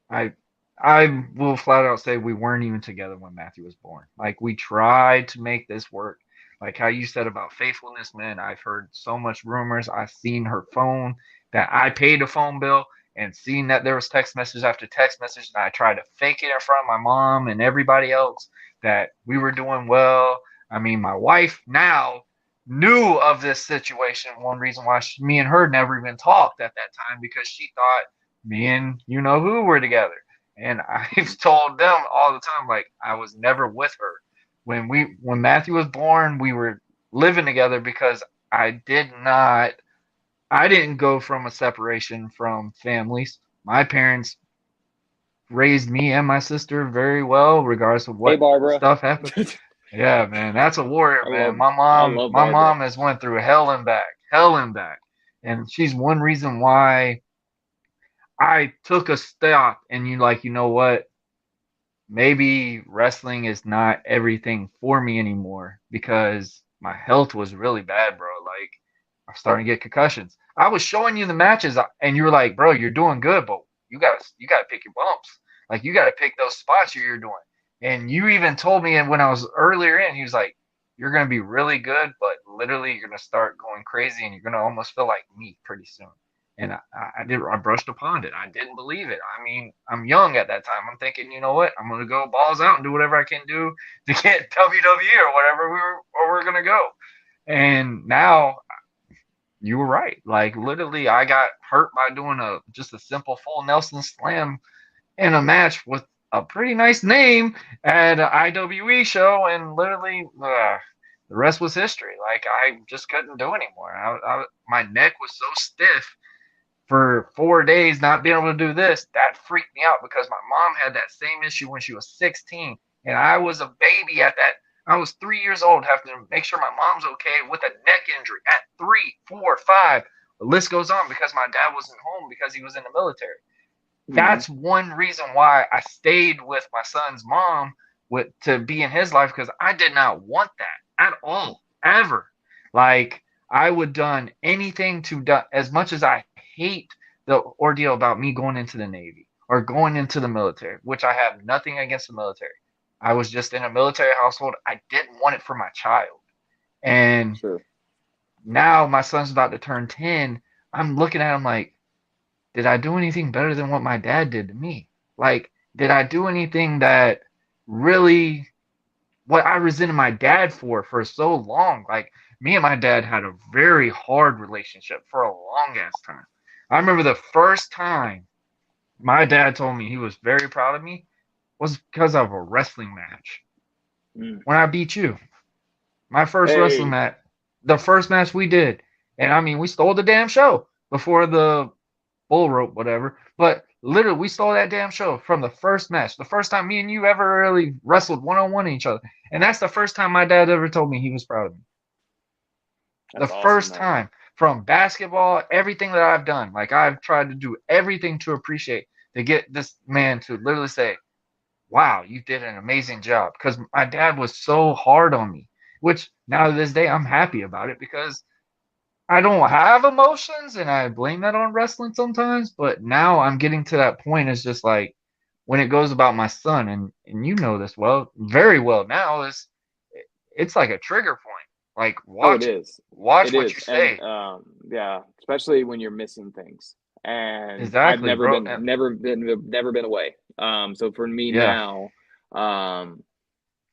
I I will flat out say we weren't even together when Matthew was born. Like we tried to make this work. Like how you said about faithfulness, man. I've heard so much rumors. I've seen her phone that I paid a phone bill and seen that there was text message after text message, and I tried to fake it in front of my mom and everybody else that we were doing well. I mean, my wife now knew of this situation. One reason why me and her never even talked at that time, because she thought me and you know who were together. And I've told them all the time, like, I was never with her. When Matthew was born, we were living together because I didn't go from a separation from families. My parents raised me and my sister very well, regardless of Hey, what Barbara. stuff happened. Yeah, man, that's a warrior, man. My I mom, love my Barbara. mom has went through hell and back, and she's one reason why I took a stop. And you know what? Maybe wrestling is not everything for me anymore because my health was really bad, bro. Like, I'm starting to get concussions. I was showing you the matches, and you were like, bro, you're doing good, but you gotta pick your bumps. Like, you gotta pick those spots you're doing. And you even told me, and when I was earlier in, he was like, you're gonna be really good, but literally you're gonna start going crazy, and you're gonna almost feel like me pretty soon. And I brushed upon it. I didn't believe it. I mean, I'm young at that time. I'm thinking, you know what? I'm gonna go balls out and do whatever I can do to get WWE or whatever we're gonna go. And now you were right. Like, literally, I got hurt by doing just a simple full Nelson slam in a match with a pretty nice name at an IWE show, and literally the rest was history. Like, I just couldn't do anymore. My neck was so stiff for 4 days not being able to do this. That freaked me out because my mom had that same issue when she was 16, and I was a baby at that. I was 3 years old, having to make sure my mom's okay with a neck injury at 3, 4, 5. The list goes on because my dad wasn't home because he was in the military. That's one reason why I stayed with my son's mom to be in his life, because I did not want that at all, ever. Like, I would done anything to do, as much as I hate the ordeal about me going into the Navy or going into the military, which I have nothing against the military. I was just in a military household. I didn't want it for my child. And Sure. now my son's about to turn 10. I'm looking at him like, did I do anything better than what my dad did to me? Like, did I do anything that really what I resented my dad for so long? Like, me and my dad had a very hard relationship for a long ass time. I remember the first time my dad told me he was very proud of me was because of a wrestling match Mm. when I beat you. My first wrestling Hey. match, the first match we did. And I mean, we stole the damn show before the bull rope, whatever. But literally, we stole that damn show from the first match. The first time me and you ever really wrestled one on one each other. And that's the first time my dad ever told me he was proud of me. The That's awesome, first man. time, from basketball, everything that I've done. Like, I've tried to do everything to appreciate, to get this man to literally say, wow, you did an amazing job. Because my dad was so hard on me, which now to this day, I'm happy about it because I don't have emotions, and I blame that on wrestling sometimes. But now I'm getting to that point. It's just like when it goes about my son, and you know this well, very well now, is it's like a trigger point. Like, Oh, it watch it, is. watch It what you is. And say. yeah, especially when you're missing things. And I've Exactly, bro. And never been away. So for me yeah, now, um,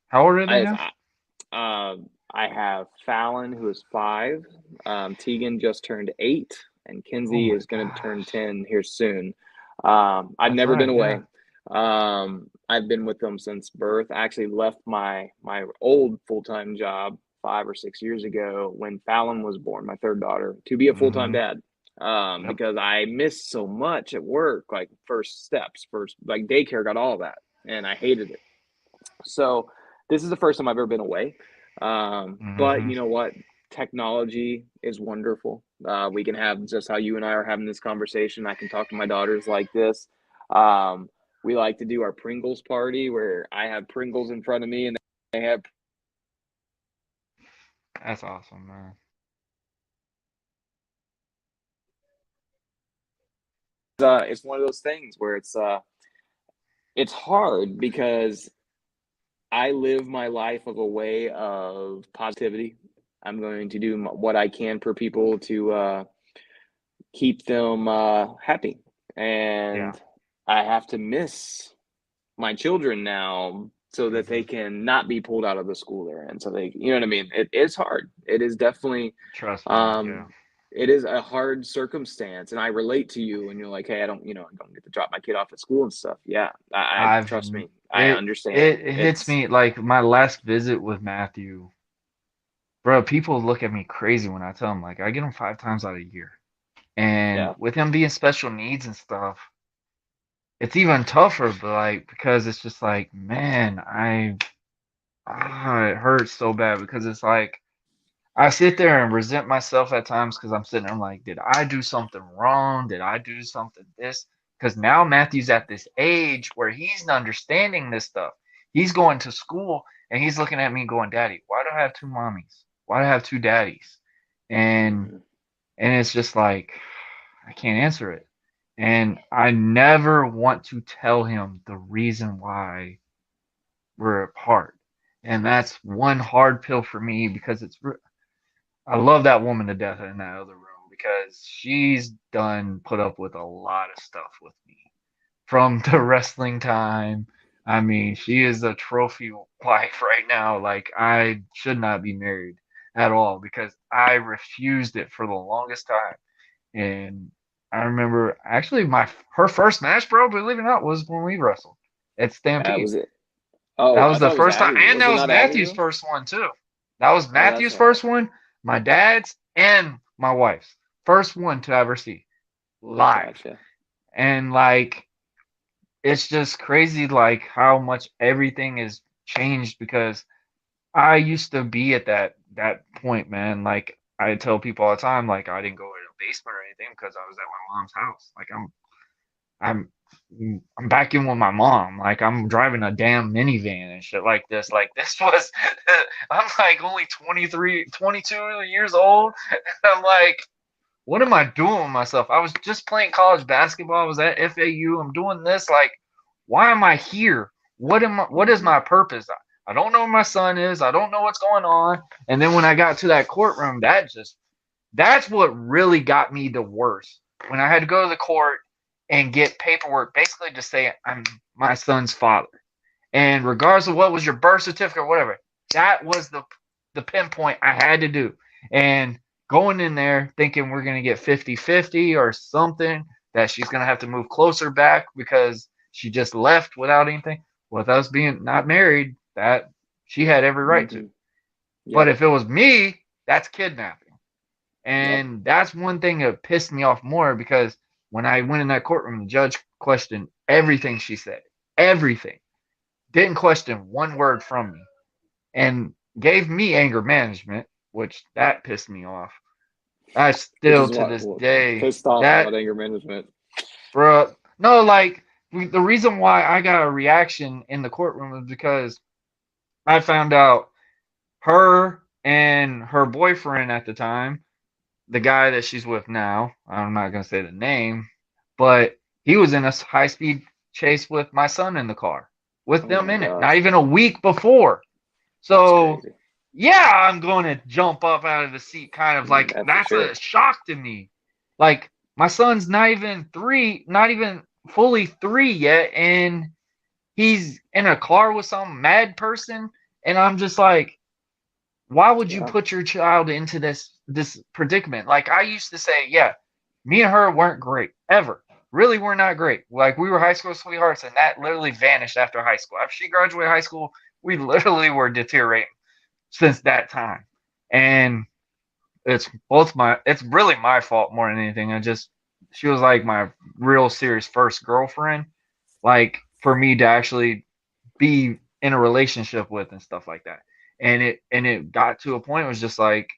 how old are they I, now? I have Fallon, who is 5. Tegan just turned 8, and Oh Kinsey my is going to turn gosh, 10 here soon. I've that's never been right. away. Yeah. I've been with them since birth. I actually left my old full-time job 5 or 6 years ago when Fallon was born, my third daughter, to be a full-time Mm-hmm. dad. Yep. Because I missed so much at work, like first steps, first like daycare, got all that, and I hated it. So this is the first time I've ever been away. But Mm-hmm. you know what? Technology is wonderful. We can have just how you and I are having this conversation. I can talk to my daughters like this. Um, we like to do our Pringles party where I have Pringles in front of me and they have. That's awesome, man. It's one of those things where it's hard because I live my life of a way of positivity. I'm going to do what I can for people to keep them happy. Yeah. And I have to miss my children now so that they can not be pulled out of the school they're in. So they, you know what I mean? It's hard. It is definitely, Trust me. Yeah. it is a hard circumstance. And I relate to you when you're like, hey, I don't get to drop my kid off at school and stuff. Yeah. I I've trust me. I it understand. it hits me like my last visit with Matthew. Bro, people look at me crazy when I tell them like I get him 5 times out of a year. And Yeah. with him being special needs and stuff, it's even tougher, but like because it's just like, man, it hurts so bad because it's like I sit there and resent myself at times because I'm sitting there, I'm like, did I do something wrong? Did I do something this? Because now Matthew's at this age where he's understanding this stuff. He's going to school and he's looking at me going, Daddy, why do I have two mommies? Why do I have two daddies? And Mhm. and it's just like I can't answer it. And I never want to tell him the reason why we're apart. And that's one hard pill for me because I love that woman to death in that other room because she's done put up with a lot of stuff with me from the wrestling time. I mean, she is a trophy wife right now. Like, I should not be married at all because I refused it for the longest time. And I remember actually her first match, bro, believe it or not, was when we wrestled at Stampede. Was it? That Oh, I was the thought it was first time, Abby. and Was that it was not Matthew's Abby? first one too. That was Oh, that's Matthew's right. first one, my dad's, and my wife's first one to ever see live. Gotcha. And like, it's just crazy, like how much everything has changed because I used to be at that point, man. Like I tell people all the time, like I didn't go in a basement or anything because I was at my mom's house. Like I'm I'm back in with my mom. Like I'm driving a damn minivan and shit like this. Like this was I'm like only 23, 22 years old. And I'm like, what am I doing with myself? I was just playing college basketball. I was at FAU. I'm doing this. Like, why am I here? What is Hmm. my purpose? I don't know where my son is. I don't know what's going on. And then when I got to that courtroom, that's what really got me the worst. When I had to go to the court and get paperwork basically to say I'm my son's father. And regardless of what was your birth certificate or whatever, that was the pinpoint I had to do. And going in there thinking we're going to get 50-50 or something, that she's going to have to move closer back because she just left without anything. With us being not married, that she had every right to. Hmm. But Yep. if it was me, that's kidnapping. Yep. And that's one thing that pissed me off more because when I went in that courtroom, the judge questioned everything she said. Everything. Didn't question one word from me. And gave me anger management, which that pissed me off. I Which still is to what this day pissed off that about anger management. bruh no like the reason why I got a reaction in the courtroom is because I found out her and her boyfriend at the time, the guy that she's with now, I'm not gonna say the name, but he was in a high speed chase with my son in the car with Oh them my in it, not gosh, even a week before. that's So crazy. yeah, I'm going to jump up out of the seat, kind of like That's for that's a sure. shock to me. Like my son's not even three, not even fully three yet, and he's in a car with some mad person, and I'm just like, why would you Yeah. put your child into this predicament? Like I used to say, yeah, me and her weren't great ever. Really, we're not great. Like we were high school sweethearts, and that literally vanished after high school. After she graduated high school, we literally were deteriorating since that time. And it's really my fault more than anything. She was like my real serious first girlfriend, like for me to actually be in a relationship with and stuff like that. And it got to a point it was just like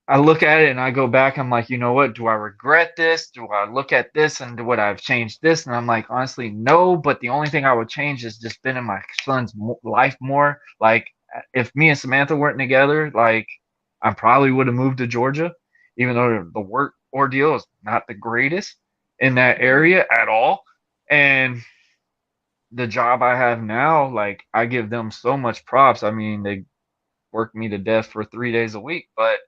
I look at it and I go back, I'm like, you know what? Do I regret this? Do I look at this and would I have changed this? And I'm like, honestly, no. But the only thing I would change is just been in my son's life more. Like, if me and Samantha weren't together, like, I probably would have moved to Georgia, even though the work ordeal is not the greatest in that Hmm. area at all. And the job I have now, like, I give them so much props. I mean, they work me to death for 3 days a week, but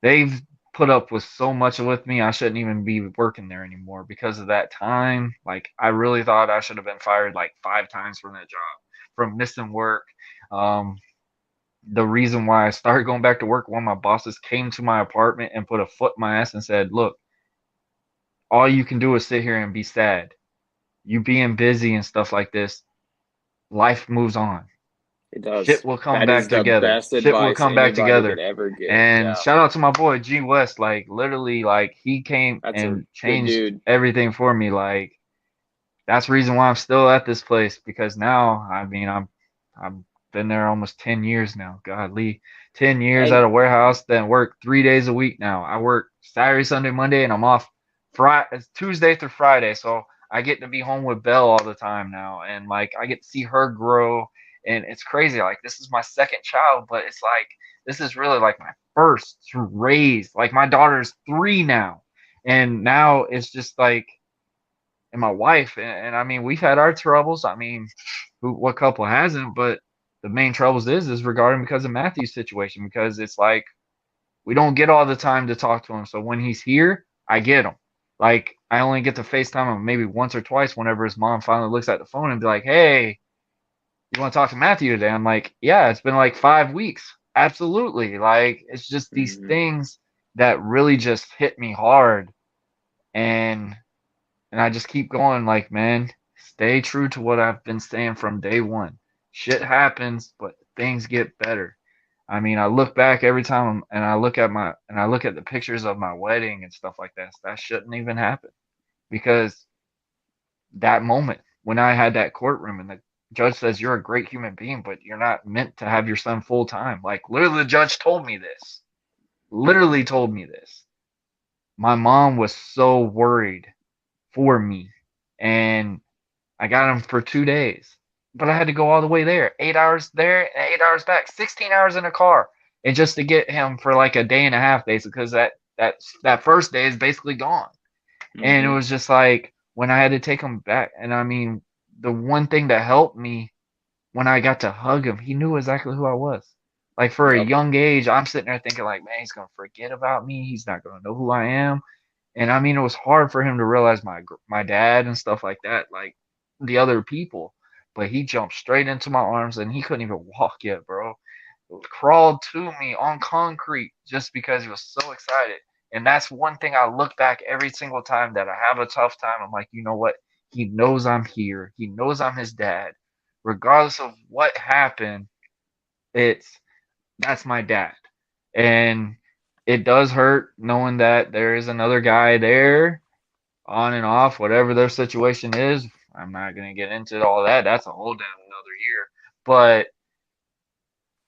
they've put up with so much with me. I shouldn't even be working there anymore because of that time. Like I really thought I should have been fired like 5 times from that job from missing work. Um, the reason why I started going back to work, one of my bosses came to my apartment and put a foot in my ass and said, "Look, all you can do is sit here and be sad. You being busy and stuff like this, life moves on. It Shit does. will come That is back the together. best Shit will advice come back anybody could together." ever get. And Yeah, shout out to my boy G West, like literally, like he came that's a and good changed dude. everything for me. Like that's the reason why I'm still at this place because now, I mean, I've been there almost 10 years now. Godly, 10 years at And a warehouse, then work 3 days a week now. I work Saturday, Sunday, Monday, and I'm off Friday, Tuesday through Friday. So I get to be home with Belle all the time now, and like I get to see her grow, and it's crazy. Like this is my second child, but it's like this is really like my first to raise. Like my daughter's 3 now, and now it's just like and my wife and I mean we've had our troubles. I mean, what couple hasn't? But the main troubles is regarding because of Matthew's situation because it's like we don't get all the time to talk to him. So when he's here, I get him. Like I only get to FaceTime him maybe once or twice whenever his mom finally looks at the phone and be like, "Hey, you want to talk to Matthew today?" I'm like, "Yeah, it's been like 5 weeks." Absolutely. Like it's just these mhm. things that really just hit me hard and I just keep going like, man, stay true to what I've been saying from day one. Shit happens, but things get better. I mean, I look back every time and I look at the pictures of my wedding and stuff like that. That shouldn't even happen because that moment when I had that courtroom and the judge says you're a great human being, but you're not meant to have your son full time. Like literally the judge told me this. Literally told me this. My mom was so worried for me and I got him for 2 days, but I had to go all the way there, 8 hours there and 8 hours back, 16 hours in a car, and just to get him for like a day and a half, basically, because that first day is basically gone. And it Mhm. was just like when I had to take him back, and I mean, the one thing that helped me when I got to hug him, he knew exactly who I was. Like for a Yep. young age, I'm sitting there thinking like, man, he's gonna forget about me. He's not gonna know who I am. And I mean, it was hard for him to realize my dad and stuff like that, like the other people. But he jumped straight into my arms and he couldn't even walk yet, bro. Crawled to me on concrete just because he was so excited. And that's one thing I look back every single time that I have a tough time. I'm like, you know what? He knows I'm here. He knows I'm his dad. Regardless of what happened, it's that's my dad. And it does hurt knowing that there is another guy there on and off, whatever their situation is. I'm not going to get into all that. That's a whole damn another year. But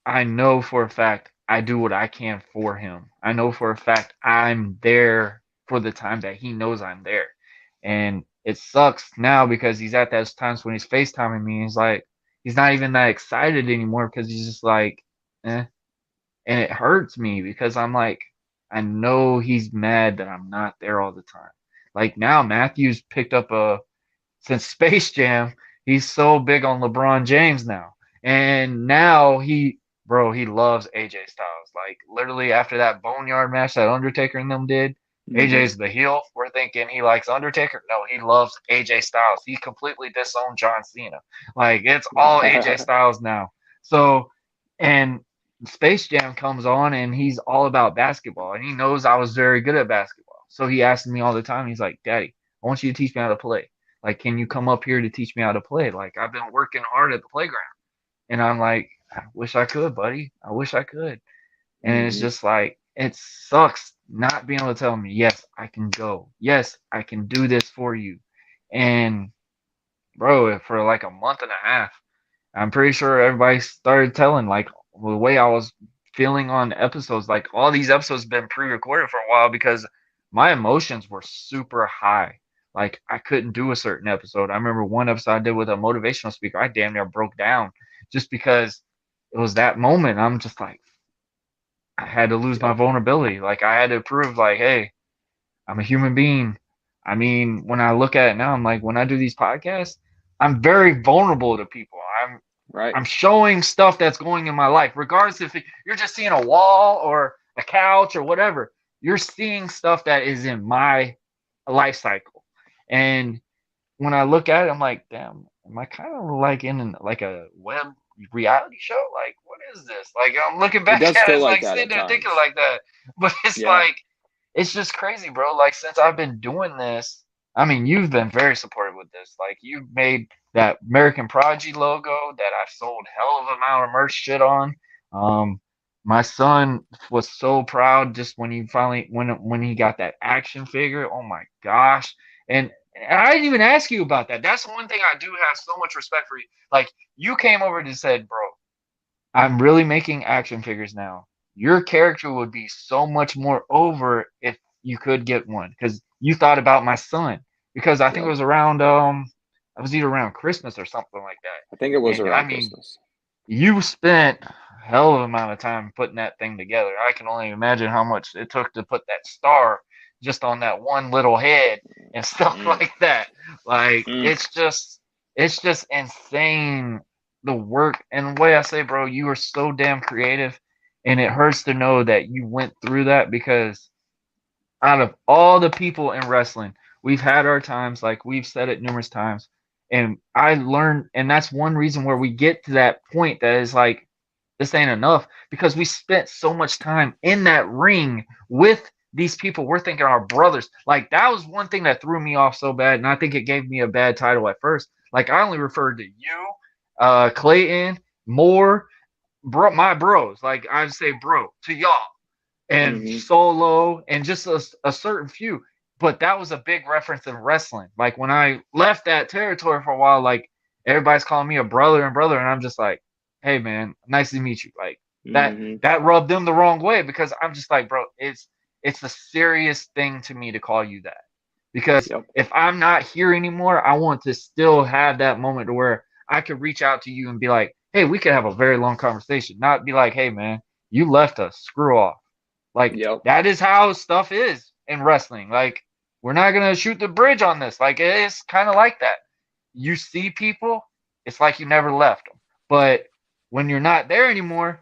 I know for a fact I do what I can for him. I know for a fact I'm there for the time that he knows I'm there. And it sucks now because he's at those times when he's FaceTiming me. He's like, he's not even that excited anymore because he's just like, eh. And it hurts me because I'm like, I know he's mad that I'm not there all the time. Like now, Matthew's picked up since Space Jam, he's so big on LeBron James now. And now he loves AJ Styles. Like literally after that Boneyard match that Undertaker and them did, Mhm. AJ's the heel. We're thinking he likes Undertaker. No, he loves AJ Styles. He completely disowned John Cena. Like it's all AJ Styles now. So, and Space Jam comes on and he's all about basketball and he knows I was very good at basketball. So he asks me all the time, he's like, Daddy, I want you to teach me how to play. Like, can you come up here to teach me how to play? Like, I've been working hard at the playground. And I'm like, I wish I could, buddy. I wish I could. And it's Mhm. just like, it sucks not being able to tell me, yes, I can go. Yes, I can do this for you. And, bro, for like a month and a half, I'm pretty sure everybody started telling, like, the way I was feeling on episodes, like, all these episodes have been pre recorded for a while because my emotions were super high. Like, I couldn't do a certain episode. I remember one episode I did with a motivational speaker, I damn near broke down just because it was that moment. I'm just like, I had to lose my Yep. vulnerability. Like, I had to prove, like, hey, I'm a human being. I mean, when I look at it now, I'm like, when I do these podcasts, I'm very vulnerable to people. Right. I'm showing stuff that's going in my life, regardless if you're just seeing a wall or a couch or whatever. You're seeing stuff that is in my life cycle. And when I look at it, I'm like, damn, am I kind of like in like a web reality show? Like, what is this? Like, I'm looking It back does at it, feel it's like like that sitting at there thinking times. like that. But it's Yeah. like, it's just crazy, bro. Like, since I've been doing this, I mean, you've been very supportive with this. Like, you've made that American Prodigy logo that I've sold hell of amount of merch shit on. Um, my son was so proud just when he finally when he got that action figure. Oh my gosh! And I didn't even ask you about that. That's one thing I do have so much respect for you. Like, you came over and said, bro, I'm really making action figures now. Your character would be so much more over if you could get one because you thought about my son. Because I think it Yep. was around it was either around Christmas or something like I think it that. was And I around mean, Christmas. you spent a hell of an amount of time putting that thing together. I can only imagine how much it took to put that star just on that one little head and stuff Mm. like that. Like, Mm. it's just insane, the work. And the way I say, bro, you are so damn creative, and it hurts to know that you went through that because out of all the people in wrestling, we've had our times, like we've said it numerous times. And I learned, and that's one reason where we get to that point that is like, this ain't enough because we spent so much time in that ring with these people. We're thinking our brothers. Like, that was one thing that threw me off so bad. And I think it gave me a bad title at first. Like, I only referred to you, Clayton, Moore, bro, my bros. Like, I'd say bro to y'all and Mm-hmm. Solo and just a certain few. But that was a big reference in wrestling. Like, when I left that territory for a while, like, everybody's calling me a brother and brother, and I'm just like, hey man, nice to meet you. Like, Mm-hmm. that rubbed them the wrong way because I'm just like, bro, it's a serious thing to me to call you that. Because Yep. if I'm not here anymore, I want to still have that moment to where I could reach out to you and be like, hey, we could have a very long conversation. Not be like, hey man, you left us, screw off. Like, Yep. that is how stuff is in wrestling. Like, we're not gonna shoot the bridge on this. Like, it is kind of like that. You see people, it's like you never left them. But when you're not there anymore,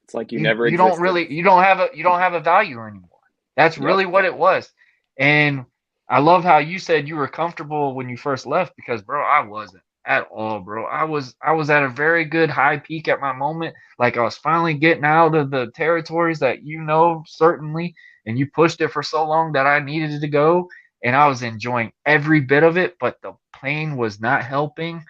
It's like you you never you don't existed. really you don't have a value anymore. That's Yep. really what it was. And I love how you said you were comfortable when you first left because, bro, I wasn't at all, bro. I was at a very good high peak at my moment. Like, I was finally getting out of the territories that certainly, and you pushed it for so long that I needed it to go, and I was enjoying every bit of it, but the plane was not helping.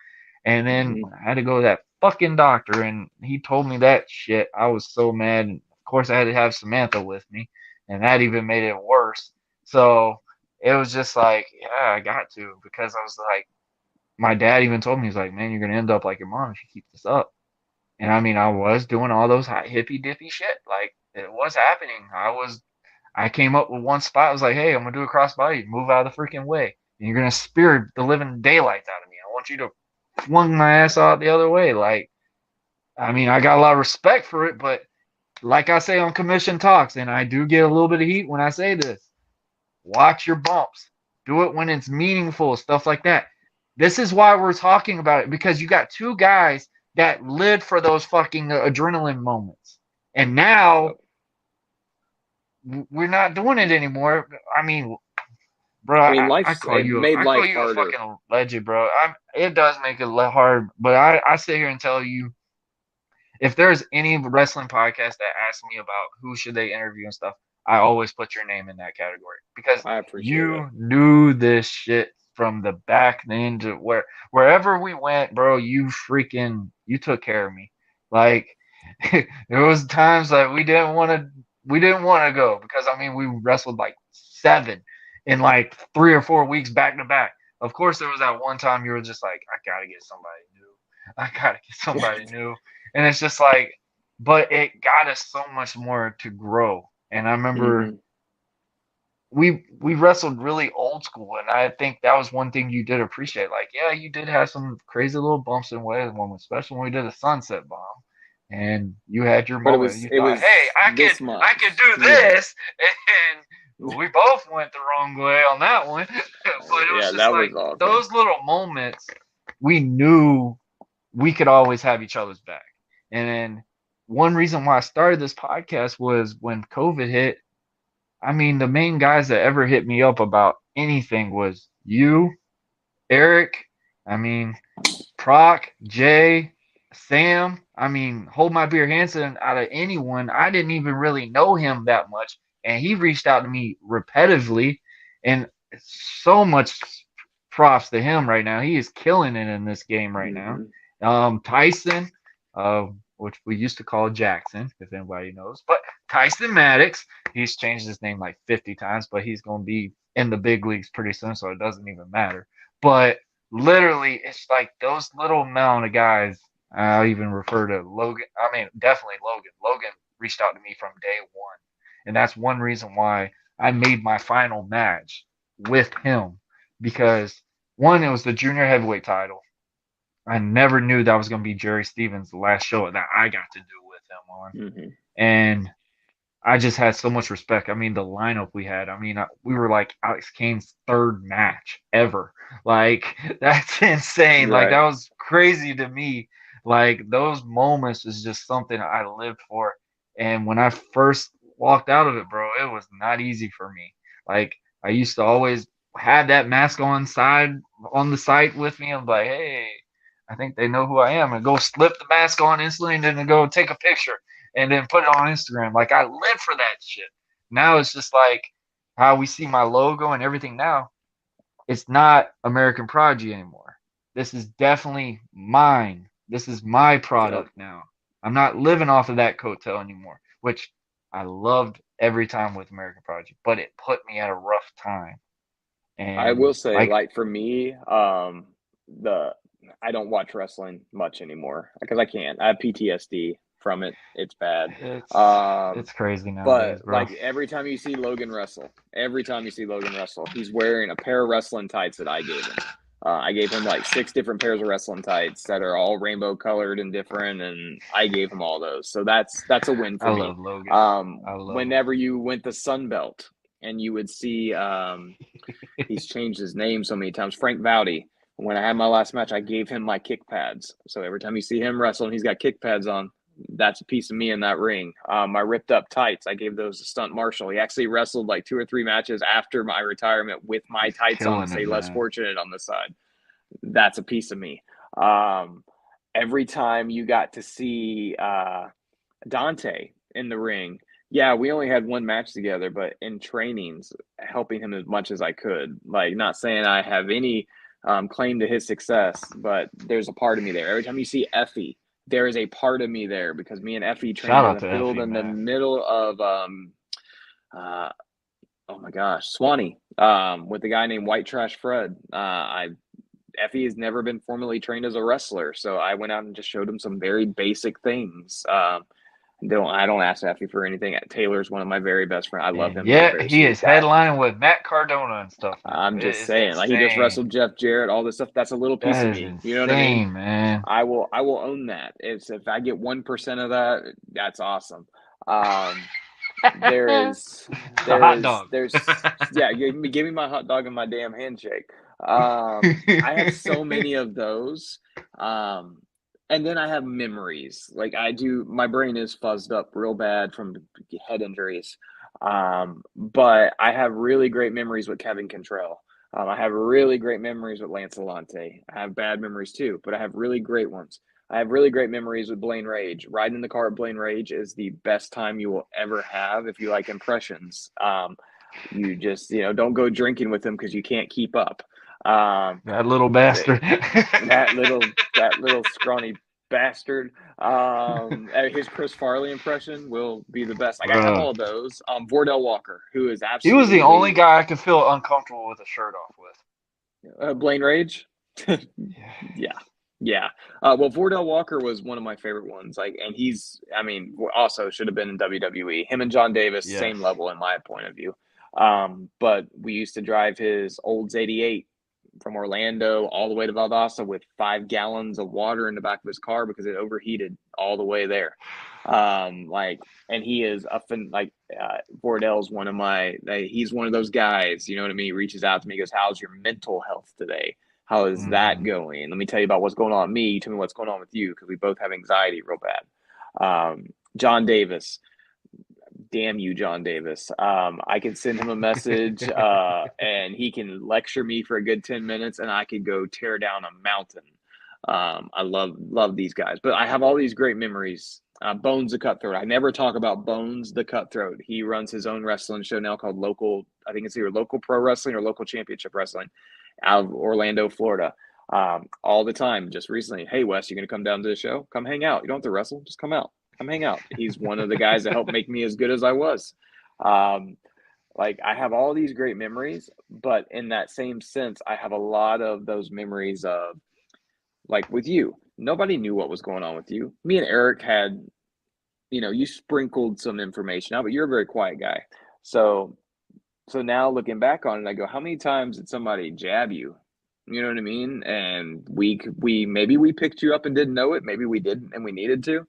And then Mm-hmm. when I had to go to that fucking doctor and he told me that shit, I was so mad. And of course, I had to have Samantha with me, and that even made it worse. So it was just like, yeah, I got to because I was like, my dad even told me, he's like, man, you're gonna end up like your mom if you keep this up. And I mean, I was doing all those hippy dippy shit. Like, it was happening. I came up with one spot. I was like, hey, I'm gonna do a crossbody, move out of the freaking way, and you're gonna spirit the living daylights out of me. I want you to flung my ass out the other way. Like, I mean, I got a lot of respect for it, but like I say on commission talks, and I do get a little bit of heat when I say this, watch your bumps. Do it when it's meaningful, stuff like that. This is why we're talking about it because you got two guys that lived for those fucking adrenaline moments. And now we're not doing it anymore. I mean, bro, I mean, it made I call life you a harder. fucking legend, bro. It does make it hard, but I sit here and tell you, if there's any wrestling podcast that asks me about who should they interview and stuff, I always put your name in that category because I appreciate it. you knew this shit from the back then to wherever we went, bro. You took care of me. Like, there was times that we didn't want to go because I mean we wrestled like 7 in like 3 or 4 weeks back to back. Of course, there was that one time you were just like, I gotta get somebody new. I gotta get somebody new. And it's just like, but it got us so much more to grow. And I remember Mm-hmm. we wrestled really old school, and I think that was one thing you did appreciate. Like, yeah, you did have some crazy little bumps and waves, one especially when we did a sunset bomb, and you had your But moment. And you it thought, hey, was this I could much. do Yeah. this, and we both went the wrong way on that one. But it was Yeah, just that like was awesome. those little moments. We knew we could always have each other's back. And then one reason why I started this podcast was when COVID hit. I mean, the main guys that ever hit me up about anything was you, Eric, I mean, Proc, Jay, Sam. I mean, Hold My Beer Hansen. Out of anyone, I didn't even really know him that much, and he reached out to me repetitively, and so much props to him right now. He is killing it in this game right now. Mhm. Tyson, uh, which we used to call Jackson, if anybody knows, but Tyson Maddox. He's changed his name like 50 times, but he's going to be in the big leagues pretty soon, so it doesn't even matter. But literally, it's like those little amount of guys. I'll even refer to Logan. I mean, definitely Logan. Logan reached out to me from day one, and that's one reason why I made my final match with him because one, it was the junior heavyweight title. I never knew that was going to be Jerry Stevens, the last show that I got to do with him on, Mhm. and I just had so much respect. I mean, the lineup we had. I mean, we were like Alex Kane's third match ever. Like that's insane. Like Right. that was crazy to me. Like those moments is just something I lived for. And when I first walked out of it, bro, it was not easy for me. Like I used to always have that mask on the site with me. I'm like, hey, I think they know who I am, and go slip the mask on instantly, and then go take a picture and then put it on Instagram. Like I live for that shit. Now it's just like how we see my logo and everything now. It's not American Prodigy anymore. This is definitely mine. This is my Yep. product now. I'm not living off of that coattail anymore, which I loved every time with American Prodigy, but it put me at a rough time. I And will say, like, like for me, the I don't watch wrestling much anymore because I can't. I have PTSD from it. It's bad. it's crazy nowadays, But bro. like every time you see Logan wrestle, every time you see Logan wrestle, he's wearing a pair of wrestling tights that I gave him. I gave him like 6 different pairs of wrestling tights that are all rainbow colored and different, and I gave him all those. So that's a win I for me. love Logan. I love him. Whenever you went to Sunbelt and you would see, he's changed his name so many times. Frank Vowdy. When I had my last match, I gave him my kick pads. So every time you see him wrestle and he's got kick pads on, that's a piece of me in that ring. My ripped up tights, I gave those to Stunt Marshall. He actually wrestled like 2 or 3 matches after my retirement with my He's tights on to killing say it, less man. fortunate on the side. That's a piece of me. Um, every time you got to see Dante in the ring, yeah, we only had one match together, but in trainings, helping him as much as I could. Like, not saying I have any claim to his success, but there's a part of me there. Every time you see Effie, there is a part of me there because me and Effie trained Shout in out a to field Effie, in the man. middle of uh, oh my gosh, Swanee, with a guy named White Trash Fred. Effie has never been formally trained as a wrestler, so I went out and just showed him some very basic things. I don't ask Effie for anything. Taylor's one of my very best friends. I love And him. He's a yet very he sweet is guy. headlining with Matt Cardona and stuff now. I'm It just is saying, like he just insane. wrestled Jeff Jarrett, all this stuff. That's a little piece That of is me. You know what I mean? insane, man. I will own that. If I get 1% of that, that's awesome. Um, there is The hot dog. there's yeah, give me my hot dog and my damn handshake. I have so many of those. Um, and then I have memories. Like I do, my brain is fuzzed up real bad from head injuries. But I have really great memories with Kevin Contrell. I have really great memories with Lance Alante. I have bad memories too, but I have really great ones. I have really great memories with Blaine Rage. Riding in the car with Blaine Rage is the best time you will ever have if you like impressions. You just, don't go drinking with him because you can't keep up. Um, That little bastard. that little scrawny bastard. His Chris Farley impression will be the best. Like I have Bruh. all those. Vordell Walker, who is He was the only absolutely guy I could feel uncomfortable with a shirt off with. Blaine Rage. Yeah. Yeah. Yeah. Well, Vordell Walker was one of my favorite ones. Like, and I mean, also should have been in WWE. Him and John Davis, Yes. same level in my point of view. But we used to drive his Olds 88 from Orlando all the way to Valdosta with 5 gallons of water in the back of his car because it overheated all the way there. And he is Vordell's one of he's one of those guys, you know what I mean? He reaches out to me, he goes, "How's your mental health today? How is that Hmm. going? Let me tell you about what's going on with me. You tell me what's going on with you because we both have anxiety real bad." John Davis, damn you, John Davis. I can send him a message, and he can lecture me for a good 10 minutes, and I could go tear down a mountain. I love these guys, but I have all these great memories. Bones the Cutthroat. I never talk about Bones the Cutthroat. He runs his own wrestling show now called Local. I think it's either Local Pro Wrestling or Local Championship Wrestling, out of Orlando, Florida. All the time. Just recently, hey Wes, you gonna come down to the show? Come hang out. You don't have to wrestle. Just come out. Come hang out. He's one of the guys that helped make me as good as I was. Like I have all these great memories, but in that same sense, I have a lot of those memories of, like with you, nobody knew what was going on with you. Me and Eric had, you sprinkled some information out, but you're a very quiet guy. So now looking back on it, I go, how many times did somebody jab you? You know what I mean? And we maybe we picked you up and didn't know it. Maybe we didn't and we needed to.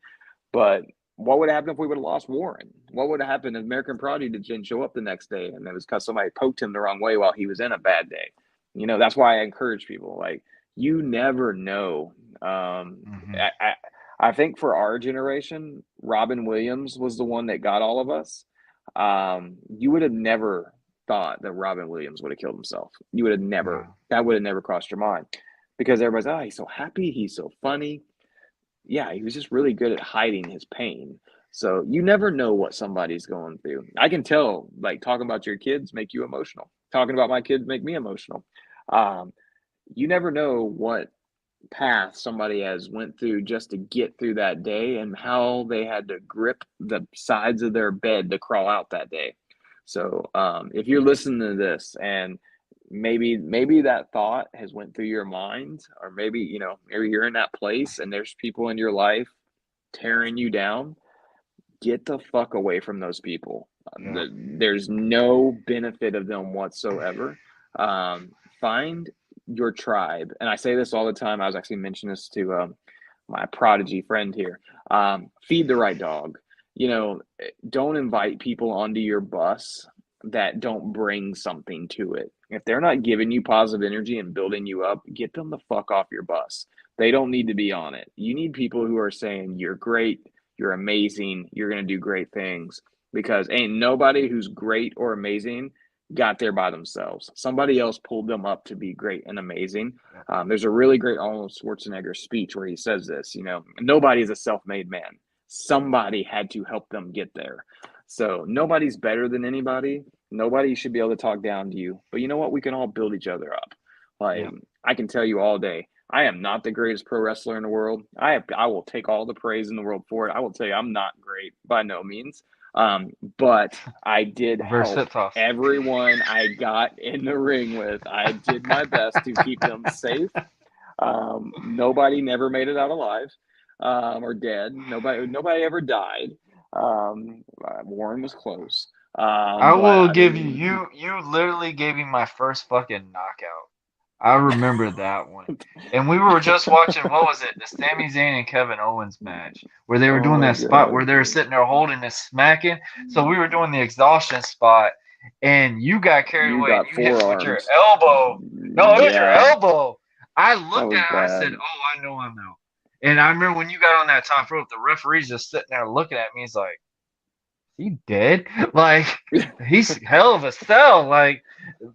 But what would happen if we would have lost Warren? What would have happened if American Prodigy didn't show up the next day and it was because somebody poked him the wrong way while he was in a bad day? That's why I encourage people. Like, you never know. I think for our generation, Robin Williams was the one that got all of us. You would have never thought that Robin Williams would have killed himself. You would have never, that would have never crossed your mind, because everybody's, he's so happy, he's so funny. Yeah, he was just really good at hiding his pain. So you never know what somebody's going through. I can tell, like, talking about your kids make you emotional. Talking about my kids make me emotional. You never know what path somebody has went through just to get through that day, and how they had to grip the sides of their bed to crawl out that day. So if you're listening to this and maybe that thought has went through your mind, or maybe you're in that place and there's people in your life tearing you down, get the fuck away from those people. There's no benefit of them whatsoever. Find your tribe. And I say this all the time. I was actually mentioning this to my prodigy friend here. Feed the right dog. Don't invite people onto your bus that don't bring something to it. If they're not giving you positive energy and building you up, get them the fuck off your bus. They don't need to be on it. You need people who are saying, you're great, you're amazing, you're going to do great things, because ain't nobody who's great or amazing got there by themselves. Somebody else pulled them up to be great and amazing. There's a really great Arnold Schwarzenegger speech where he says this, nobody's a self-made man. Somebody had to help them get there. So nobody's better than anybody. Nobody should be able to talk down to you. But you know what? We can all build each other up. I can tell you all day, I am not the greatest pro wrestler in the world. I will take all the praise in the world for it. I will tell you, I'm not great by no means. But I did help everyone I got in the ring with. I did my best to keep them safe. Nobody never made it out alive, or dead. Nobody ever died. Warren was close. I will give you literally gave me my first fucking knockout. I remember that one. And we were just watching, what was it? The Sami Zayn and Kevin Owens match, where they were doing that spot where they were sitting there holding and smacking. So we were doing the exhaustion spot, and you got carried away. And you hit with your elbow. No, it was your elbow. I looked at it, I said, I know I'm out. And I remember when you got on that top rope, the referee's just sitting there looking at me. He's like, he dead? Like, he's hell of a sell. Like,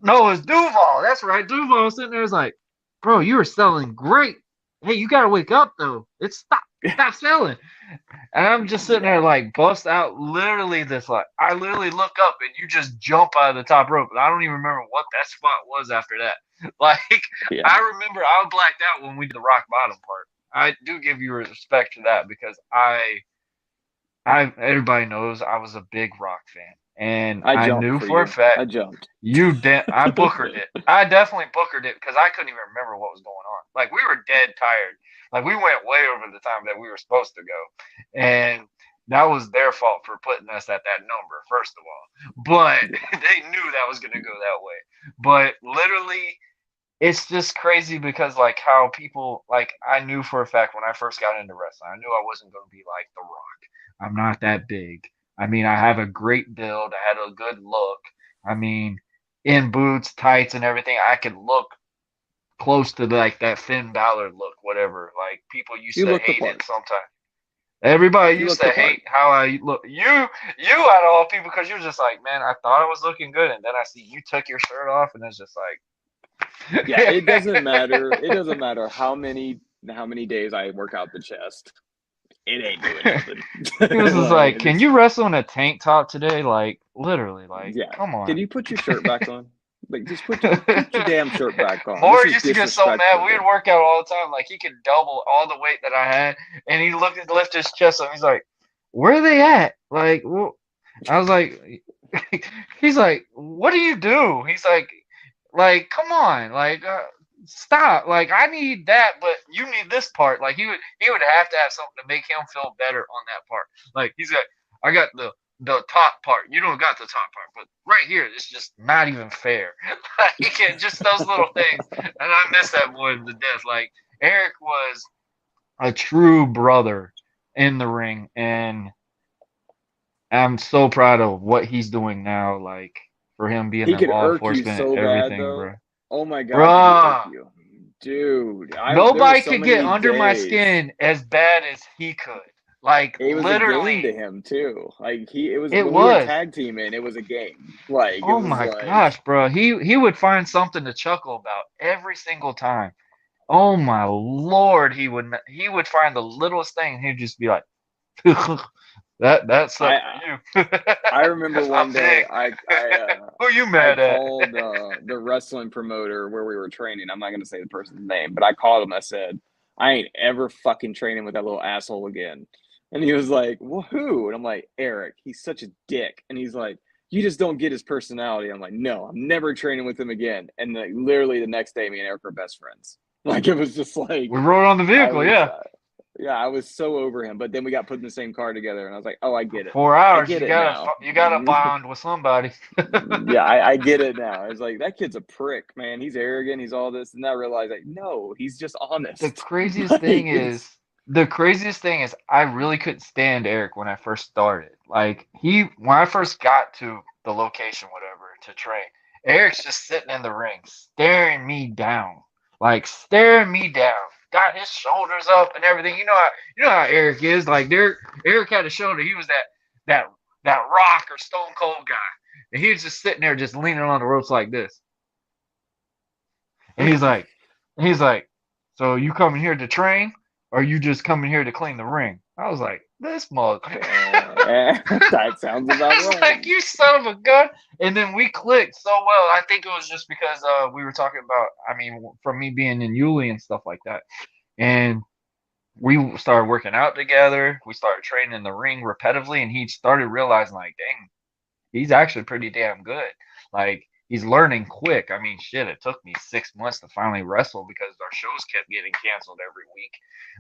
no, it's Duval. That's right. Duval was sitting there. Was like, bro, you were selling great. Hey, you gotta wake up though. It's stop selling. And I'm just sitting there like bust out. Literally this, like, I literally look up and you just jump out of the top rope. And I don't even remember what that spot was after that. Like, I remember I blacked out when we did the rock bottom part. I do give you respect for that, because everybody knows I was a big Rock fan, and I knew for a fact I jumped. I bookered it. I definitely bookered it, because I couldn't even remember what was going on. Like, we were dead tired. Like, we went way over the time that we were supposed to go, and that was their fault for putting us at that number, first of all. But they knew that was going to go that way. But literally, it's just crazy, because like how people, like, I knew for a fact when I first got into wrestling, I knew I wasn't going to be like The Rock. I'm not that big. I mean, I have a great build. I had a good look. I mean, in boots, tights, and everything, I could look close to like that Finn Balor look, whatever. Like, people used to hate it sometimes. Everybody You used look to the part. hate how I look. You out of all people, because you're just like, man, I thought I was looking good, and then I see you took your shirt off, and it's just like, Yeah, it doesn't matter. It doesn't matter how many days I work out the chest. It ain't doing nothing. He was just like, can you wrestle in a tank top today? Like, literally, like, Yeah. come Can on. you put your shirt back on? Like, just put your damn shirt back on. Moore This is used to get so mad. disrespectful. We would work out all the time. Like, he could double all the weight that I had, and he lift his chest up. He's like, where are they at? Like, well, I was like, he's like, what do you do? He's like, come on, like, stop. Like, I need that, but you need this part. Like, he would have to have something to make him feel better on that part. Like, he's got, I got the top part. You don't got the top part, but right here, it's just not even fair. Like, just those little things, and I miss that boy to death. Like, Eric was a true brother in the ring, and I'm so proud of what he's doing now. Like, for him being He in could law irk you enforcement and so bad, everything, though. bro. Oh my God, could he irk Bruh, you, dude? There were nobody so could get many under my days. skin as bad as he could. Like, It was a game to literally, him too. Like it was it when we were was. tag teaming. It was a game. Like it Oh was my like gosh, bro. He would find something to chuckle about every single time. Oh my Lord, he would find the littlest thing and he'd just be like, that sucks I for you. I remember I'm one day big. I Who you I mad at? called the wrestling promoter where we were training. I'm not gonna say the person's name, but I called him. I said, I ain't ever fucking training with that little asshole again. And he was like, well, who? And I'm like, Eric. He's such a dick. And he's like, you just don't get his personality. I'm like, no, I'm never training with him again. And like, literally the next day, me and Eric were best friends. Like it was just like We rode on the I vehicle, was yeah. yeah, I was so over him. But then we got put in the same car together, and I was like, oh, I get it. 4 hours, It you gotta now. you gotta bond with somebody. Yeah, I get it now. It's like that kid's a prick, man. He's arrogant. He's all this, and I realized like, no, he's just The honest. craziest Like thing it's is the craziest thing is I really couldn't stand Eric when I first started. Like, when I first got to the location, whatever, to train, Eric's just sitting in the ring, staring me down. Like, staring me down. Got his shoulders up and everything. You know how Eric is. Like, Eric had a shoulder. He was that that Rock or Stone Cold guy. And he was just sitting there just leaning on the ropes like this. And he's like, so you coming here to train, or you just coming here to clean the ring? I was like, this mother. that sounds I about was right. like, you son of a gun. And then we clicked so well. I think it was just because we were talking about, I mean, from me being in Yulee and stuff like that. And we started working out together. We started training in the ring repetitively, and he started realizing, like, dang, he's actually pretty damn good. Like, he's learning quick. I mean, shit, it took me 6 months to finally wrestle because our shows kept getting canceled every week.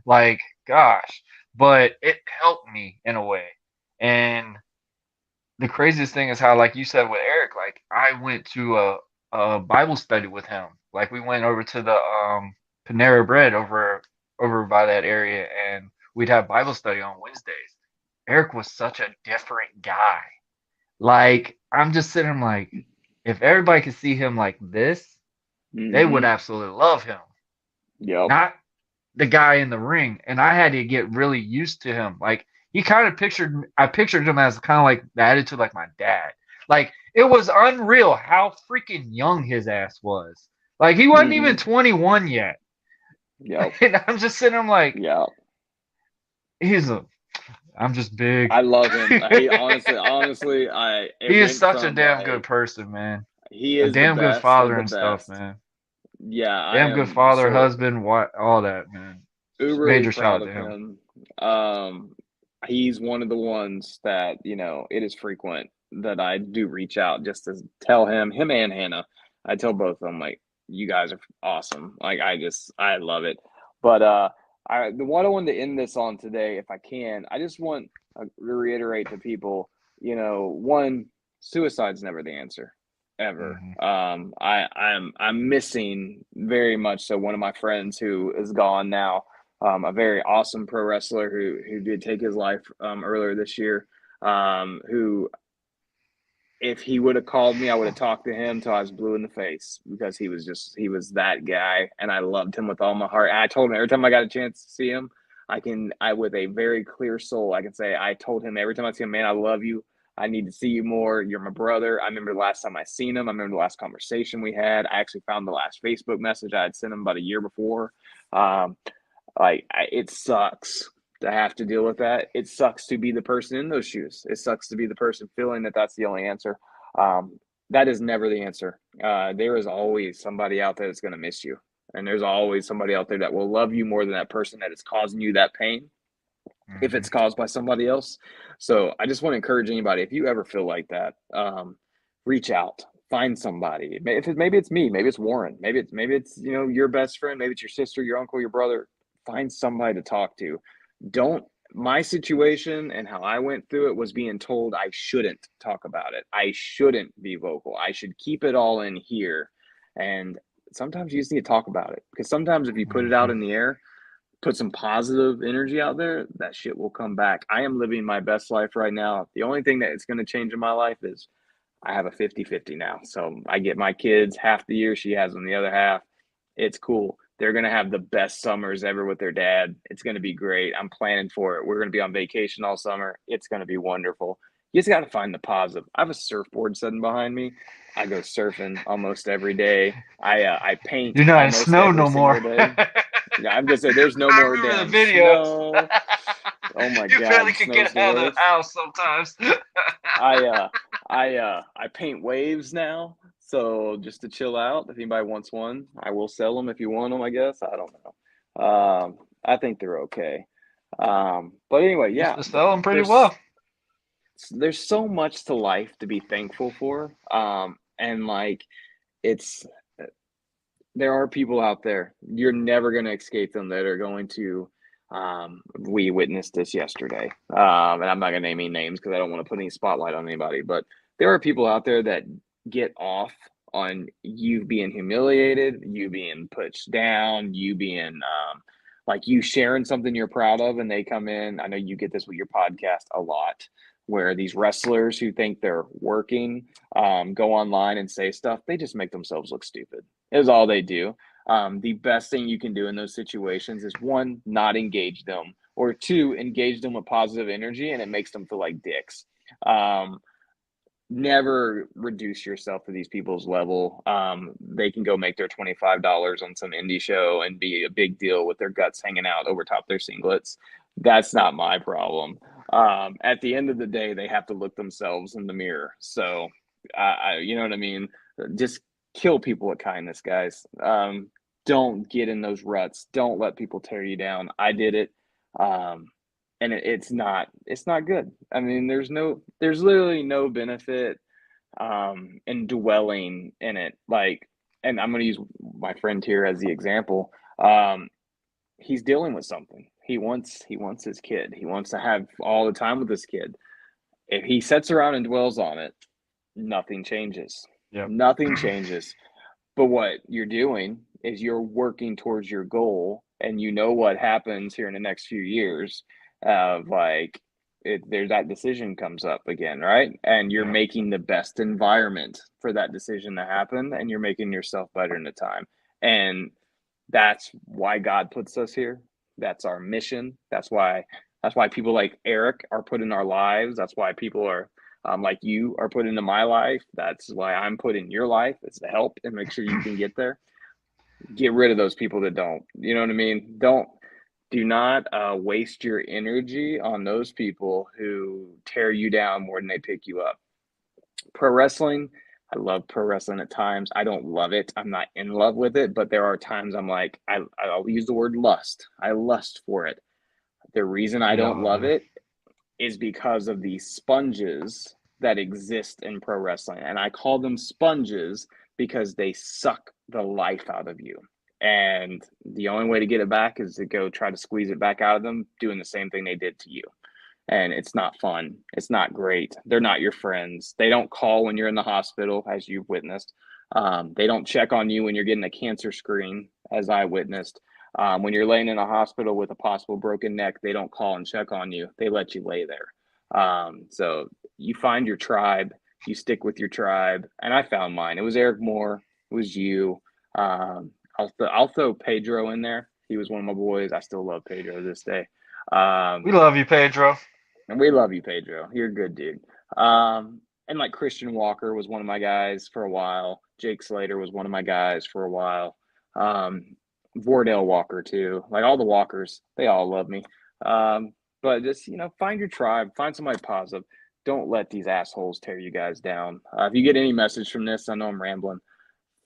Like, gosh, but it helped me in a way. And the craziest thing is how, like you said with Eric, like, I went to a Bible study with him. Like, we went over to the Panera Bread over by that area, and we'd have Bible study on Wednesdays. Eric was such a different guy. Like, I'm just sitting like, if everybody could see him like this, they would absolutely love him. Yep. Not the guy in the ring. And I had to get really used to him. Like, I pictured him as kind of like the attitude like my dad. Like, it was unreal how freaking young his ass was. Like, he wasn't even 21 yet. Yep. And I'm just sitting there like, Yeah. I'm just big. I love him. He honestly, he is such a damn good person, man. He A is damn the good best father of the and stuff, best. man. Yeah, Damn good father, husband, all that, man. Uberly Major proud shout of out to him. He's one of the ones that, it is frequent that I do reach out just to tell him and Hannah. I tell both of them, like, you guys are awesome. Like, I love it. But the one I wanted to end this on today, if I can, I just want to reiterate to people, one, suicide's never the answer. Ever. I'm missing very much so one of my friends who is gone now, a very awesome pro wrestler who did take his life earlier this year, who, if he would have called me, I would have talked to him till I was blue in the face, because he was that guy, and I loved him with all my heart. And I told him every time I got a chance to see him, I with a very clear soul, I can say I told him every time I see him, man, I love you. I need to see you more. You're my brother. I remember the last time I seen him. I remember the last conversation we had. I actually found the last Facebook message I had sent him about a year before. Um, it sucks to have to deal with that. It sucks to be the person in those shoes. It sucks to be the person feeling that that's the only answer. That is never the answer. There is always somebody out there that's going to miss you. And there's always somebody out there that will love you more than that person that is causing you that pain, if it's caused by somebody else. So I just want to encourage anybody, if you ever feel like that, reach out, find somebody. Maybe it's me, maybe it's Warren, maybe it's your best friend, maybe it's your sister, your uncle, your brother. Find somebody to talk to. My situation and how I went through it was being told I shouldn't talk about it. I shouldn't be vocal. I should keep it all in here. And sometimes you just need to talk about it, because sometimes if you put it out in the air, put some positive energy out there, that shit will come back. I am living my best life right now. The only thing that is going to change in my life is I have a 50-50 now. So I get my kids half the year, she has them the other half. It's cool. They're going to have the best summers ever with their dad. It's going to be great. I'm planning for it. We're going to be on vacation all summer. It's going to be wonderful. You just got to find the positive. I have a surfboard sitting behind me. I go surfing almost every day. I paint You're not in almost snow every no more. single day. Yeah, I'm just saying there's no I more remember damn the videos. snow. Oh my You God, barely could snow's get the out of the worst. house sometimes. I paint waves now, so just to chill out. If anybody wants one, I will sell them if you want them, I guess. I don't know. I think they're okay. But anyway, Used yeah, to sell them pretty well. there's so much to life to be thankful for. And like it's there are people out there, you're never going to escape them, that are going to we witnessed this yesterday, and I'm not going to name any names because I don't want to put any spotlight on anybody, but there are people out there that get off on you being humiliated, you being pushed down, you being like you sharing something you're proud of, and they come in. I know you get this with your podcast a lot, where these wrestlers who think they're working go online and say stuff. They just make themselves look stupid, is all they do. The best thing you can do in those situations is, one, not engage them, or two, engage them with positive energy, and it makes them feel like dicks. Never reduce yourself to these people's level. They can go make their $25 on some indie show and be a big deal with their guts hanging out over top their singlets. That's not my problem. At the end of the day, they have to look themselves in the mirror. So, you know what I mean? Just kill people with kindness, guys. Don't get in those ruts. Don't let people tear you down. I did it. And it's not good. I mean, there's literally no benefit in dwelling in it. Like, and I'm going to use my friend here as the example. He's dealing with something. He wants his kid. He wants to have all the time with his kid. If he sits around and dwells on it, nothing changes. Yep. Nothing changes. But what you're doing is you're working towards your goal, and you know what happens here in the next few years. There's that decision comes up again, right? And you're making the best environment for that decision to happen, and you're making yourself better in the time. And that's why God puts us here. That's our mission. That's why people like Eric are put in our lives. That's why people are like you are put into my life. That's why I'm put in your life. It's to help and make sure you can get there. Get rid of those people that don't. You know what I mean? Do not waste your energy on those people who tear you down more than they pick you up. Pro wrestling, I love pro wrestling at times. I don't love it. I'm not in love with it, but there are times I'm like, I'll use the word lust. I lust for it. The reason I don't love it is because of the sponges that exist in pro wrestling. And I call them sponges because they suck the life out of you. And the only way to get it back is to go try to squeeze it back out of them, doing the same thing they did to you. And it's not fun. It's not great. They're not your friends. They don't call when you're in the hospital, as you've witnessed. They don't check on you when you're getting a cancer screen, as I witnessed. When you're laying in a hospital with a possible broken neck, they don't call and check on you. They let you lay there. So you find your tribe. You stick with your tribe. And I found mine. It was Eric Moore. It was you. I'll throw Pedro in there. He was one of my boys. I still love Pedro to this day. We love you, Pedro. And we love you, Pedro. You're a good dude. And like Christian Walker was one of my guys for a while. Jake Slater was one of my guys for a while. Vordell Walker too. Like all the Walkers, they all love me. But just, find your tribe, find somebody positive. Don't let these assholes tear you guys down. If you get any message from this, I know I'm rambling.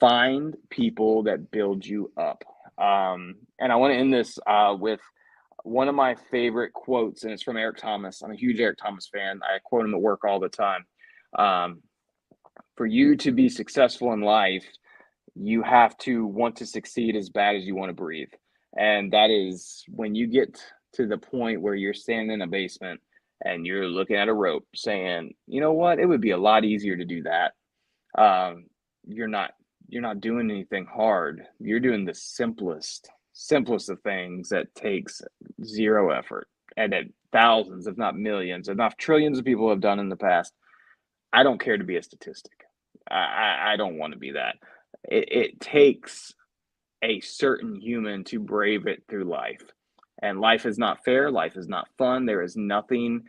Find people that build you up. And I want to end this with one of my favorite quotes, and it's from Eric Thomas. I'm a huge Eric Thomas fan. I quote him at work all the time. For you to be successful in life, you have to want to succeed as bad as you want to breathe. And that is when you get to the point where you're standing in a basement and you're looking at a rope saying, you know what, it would be a lot easier to do that. You're not doing anything hard. You're doing the simplest of things that takes zero effort, and that thousands, if not millions, if not trillions of people have done in the past. I don't care to be a statistic. I don't want to be that. It takes a certain human to brave it through life. And life is not fair. Life is not fun. There is nothing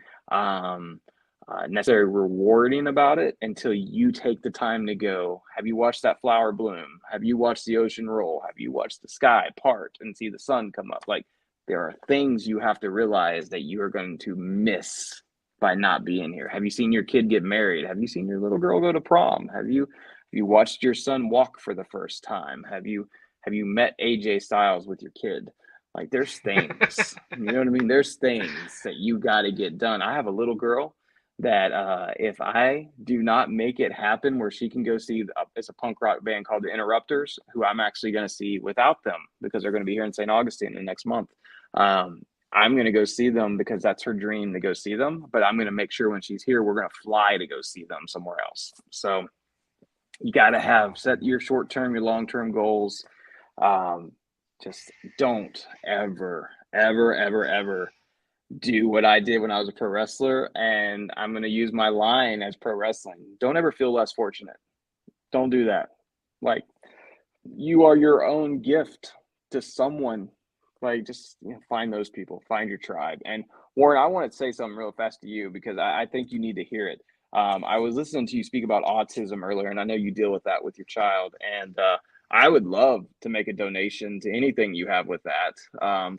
necessarily rewarding about it until you take the time to go, have you watched that flower bloom? Have you watched the ocean roll? Have you watched the sky part and see the sun come up? Like, there are things you have to realize that you are going to miss by not being here. Have you seen your kid get married? Have you seen your little girl go to prom? Have you watched your son walk for the first time? Have you met AJ Styles with your kid? Like, there's things, you know what I mean? There's things that you got to get done. I have a little girl that if I do not make it happen where she can go see, it's a punk rock band called the Interrupters, who I'm actually going to see without them because they're going to be here in St. Augustine the next month. I'm going to go see them because that's her dream to go see them. But I'm going to make sure when she's here, we're going to fly to go see them somewhere else. So you got to set your short-term, your long-term goals. Just don't ever do what I did when I was a pro wrestler. And I'm going to use my line as pro wrestling. Don't ever feel less fortunate. Don't do that. Like, you are your own gift to someone. Like, just find those people, find your tribe. And Warren, I want to say something real fast to you because I think you need to hear it. I was listening to you speak about autism earlier, and I know you deal with that with your child. And I would love to make a donation to anything you have with that.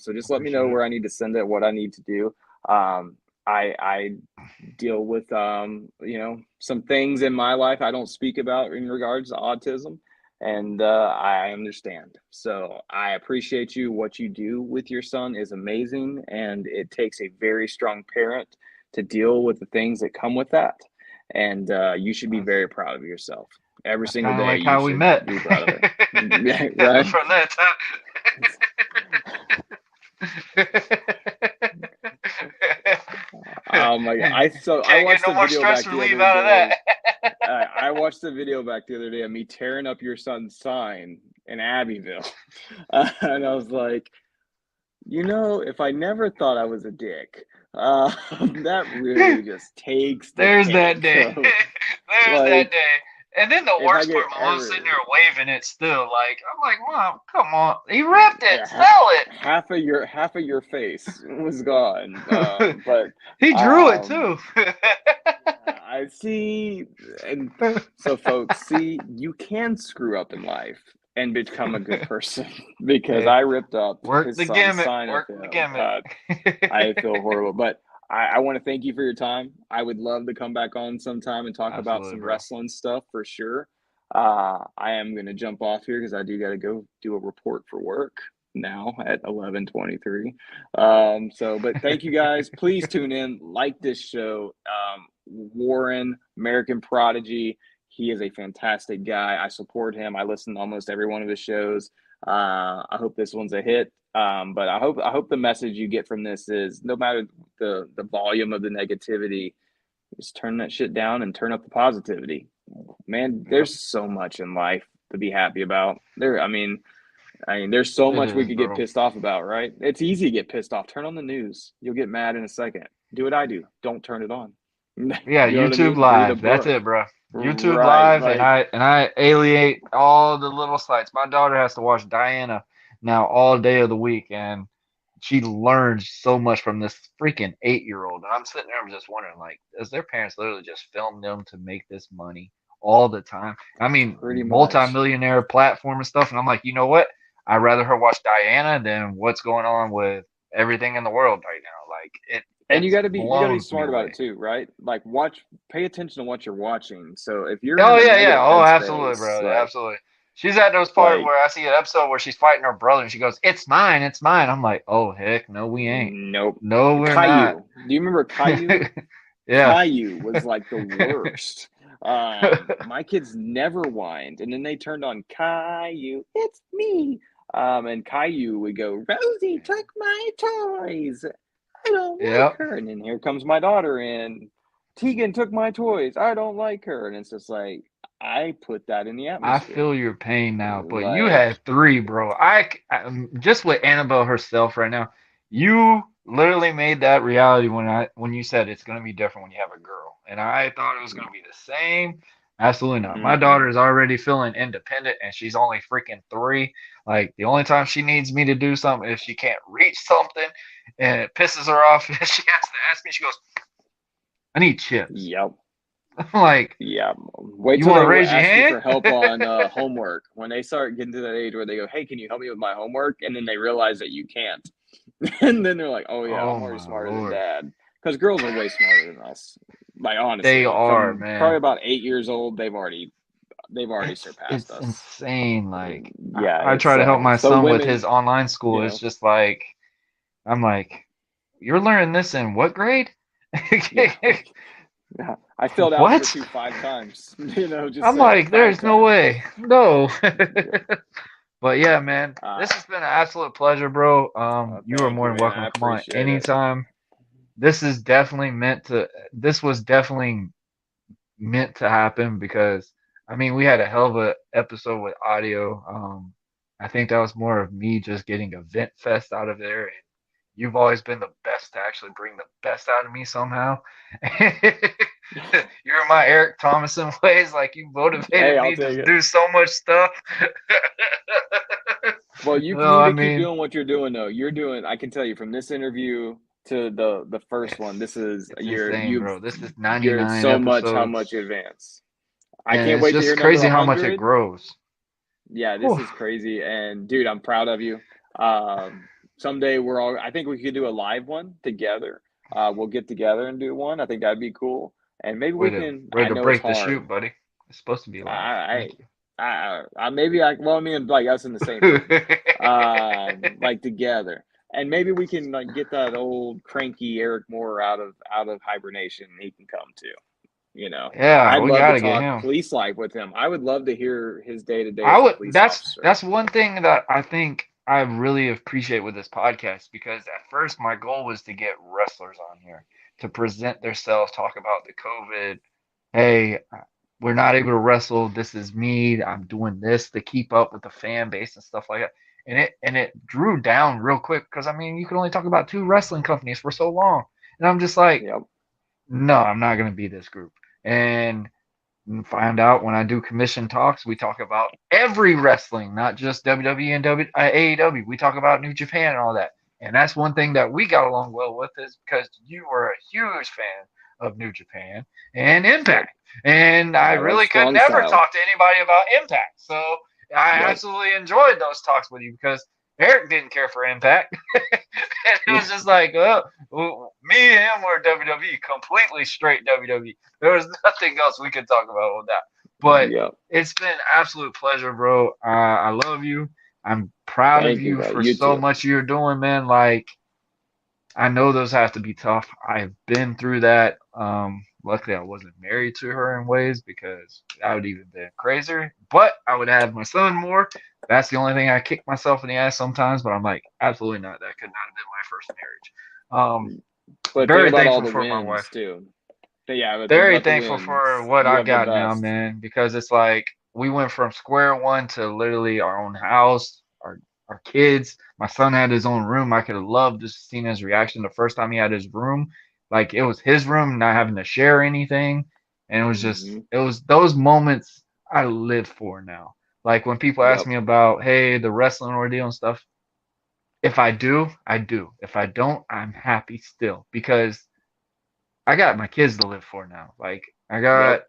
So just let me know where I need to send it, what I need to do. I deal with, some things in my life I don't speak about in regards to autism. And I understand. So I appreciate you. What you do with your son is amazing. And it takes a very strong parent to deal with the things that come with that. And you should be very proud of yourself. Every single day. Like how we met. Be proud of it. Yeah, right? From that Oh my God. I watched the video back the other day. I watched the video back the other day of me tearing up your son's sign in Abbeville. And I was like, if I never thought I was a dick, that really just takes the There's cake. that day. There's that day. And then the worst part, my mom's ever sitting there waving it still. Like, I'm like, Mom, come on. He ripped it. Sell it. Half of your face was gone. But he drew it too. I see. And so folks, you can screw up in life and become a good person because I ripped up his son's sign. Work the gimmick. I feel horrible, but I want to thank you for your time. I would love to come back on sometime and talk about some wrestling stuff for sure. I am going to jump off here because I do got to go do a report for work now at 11:23. But thank you guys. Please tune in, like this show. Warren, American Prodigy. He is a fantastic guy. I support him. I listen to almost every one of his shows. I hope this one's a hit. But I hope the message you get from this is no matter the volume of the negativity, just turn that shit down and turn up the positivity. Man, there's so much in life to be happy about. There's so much we could get pissed off about, right? It's easy to get pissed off. Turn on the news. You'll get mad in a second. Do what I do. Don't turn it on. Yeah, YouTube Live. That's it, bro. YouTube Live, and I alienate all the little sites. My daughter has to watch Diana now all day of the week, and she learns so much from this freaking 8-year-old. And I'm sitting there, I'm just wondering, like, does their parents literally just film them to make this money all the time? I mean, Pretty much. multi-millionaire platform and stuff. And I'm like, you know what? I'd rather her watch Diana than what's going on with everything in the world right now. Like And it's you gotta be blows me smart about away. it too, right? Like pay attention to what you're watching. So if you're Oh in a yeah, yeah. negative Oh, absolutely, headspace, bro. Absolutely. She's at those part like where I see an episode where she's fighting her brother and she goes, "It's mine, it's mine." I'm like, "Oh heck, no, we ain't. nope. No, we're not." Caillou. Do you remember Caillou? Yeah. Caillou was like the worst. My kids never whined, and then they turned on Caillou. It's me. And Caillou would go, Rosie took my toys. I don't like Yep. her. And then here comes my daughter in. Tegan took my toys. I don't like her. And it's just like, I put that in the I atmosphere. feel your pain now, but you Like, had three, bro. Just with Annabelle herself right now. You literally made that reality when you said it's gonna be different when you have a girl, and I thought it was gonna be the same. Absolutely not. My daughter mm-mm. is already feeling independent, and she's only freaking 3. Like the only time she needs me to do something is she can't reach something, and it pisses her off. She has to ask me. She goes, "I need chips." Yep. I'm like, Yeah. Wait "You till want they to raise your ask you hand?" for help on homework. When they start getting to that age where they go, "Hey, can you help me with my homework?" And then they realize that you can't. And then they're like, "Oh yeah, Oh I'm already my smarter than lord. dad." Because girls are way smarter than us. Like They honestly, are, from probably man. about 8 years old, they've already surpassed It's us. insane. Like Yeah, I try it's to help my so son with his women, online you school. It's know, just like I'm like, you're learning this in what grade? yeah, like yeah, I failed algebra What? 2 5 times. Just I'm saying, like, five there's no times. way. No. Yeah. But yeah, man, this Uh, has been an absolute pleasure, bro. You are Thank more you, than man. welcome I to come on appreciate it. anytime. This is definitely meant to. This was definitely meant to happen because I mean we had a hell of a episode with audio. I think that was more of me just getting a vent fest out of there, and you've always been the best to actually bring the best out of me somehow. You're my Eric Thomas in ways, like you Hey, motivated I'll me take to it. do so much stuff. Well, you No, need I to keep mean doing what you're doing, though. You're doing. I can tell you from this interview to the first one. This is it's insane, bro. This is you're 99 so much how much episodes, advance. I and can't it's wait to hear just number crazy how much it 100. grows. Yeah, this Whew. is crazy, and dude, I'm proud of you. Someday we're all. I think we could do a live one together. We'll get together and do one. I think that'd be cool, and maybe we Way to can. way I to know it's break the hard. shoot, buddy. It's supposed to be live. I, Thank you. maybe well, I mean, like us in the same room, like together, and maybe we can like get that old cranky Eric Moore out of hibernation. He can come too. Yeah, I'd we love to gotta get talk him. police life with him. I would love to hear his day to day I as a would. police That's officer. that's one thing that I think I really appreciate with this podcast because at first my goal was to get wrestlers on here to present themselves, talk about the COVID. Hey, we're not able to wrestle. This is me. I'm doing this to keep up with the fan base and stuff like that. And it drew down real quick because I mean you can only talk about 2 wrestling companies for so long, and I'm just like, Yep. no, I'm not gonna be this group. And find out when I do commission talks, we talk about every wrestling, not just WWE and AEW. We talk about New Japan and all that. And that's one thing that we got along well with is because you were a huge fan of New Japan and Yep. Impact. And I I love really could strong never style. talk to anybody about Impact. So I Yep. absolutely enjoyed those talks with you because Eric didn't care for Impact. And it was just like, well, me and him were WWE, completely straight WWE. There was nothing else we could talk about with that. But Yep. it's been an absolute pleasure, bro. I love you. I'm proud of Thank you, you bro. for You so too. much you're doing, man. Like, I know those have to be tough. I've been through that. Luckily, I wasn't married to her in ways because I would even been crazier. But I would have my son more. That's the only thing I kick myself in the ass sometimes. But I'm like, absolutely not. That could not have been my first marriage. But think Very about all thankful the for my wins wife. too. But yeah, but think Very about the thankful for wins. what You I have the got now, best. man, because it's like we went from square one to literally our own house, our kids. My son had his own room. I could have loved to seen his reaction the first time he had his room. Like it was his room, not having to share anything. And it was just Hmm. it was those moments I live for now. Like when people ask Yep. me about, hey, the wrestling ordeal and stuff, if I do, I do. If I don't, I'm happy still because I got my kids to live for now. Like I Yep. got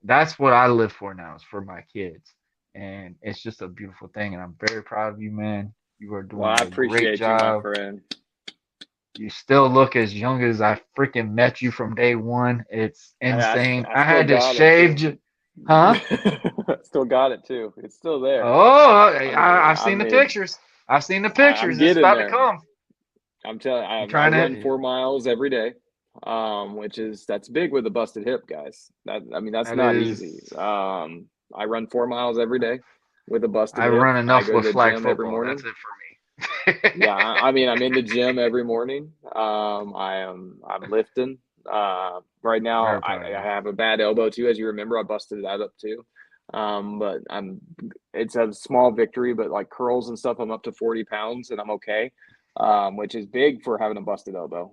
that's what I live for now is for my kids. And it's just a beautiful thing. And I'm very proud of you, man. You are Well, doing I a great appreciate you, my job. friend. You still look as young as I freaking met you from day one. It's insane. I I still had to got it shave too. you. Huh? Still got it too. It's still there. Oh, I've I seen the mean, pictures. I've seen the I'm pictures. It's getting about to there. come. I'm telling. You I trying run to? 4 miles every day, which is that's big with a busted hip, guys. I mean, that's That not easy. is. I run 4 miles every day with a busted I hip. run I enough go to with the flag gym every football. That's morning. it for me. Yeah, I mean, I'm in the gym every morning. I'm lifting. Right now, Very proud of I you. have a bad elbow too, as you remember. I busted that up too. But it's a small victory, but like curls and stuff, I'm up to 40 pounds and I'm okay. Which is big for having a busted elbow.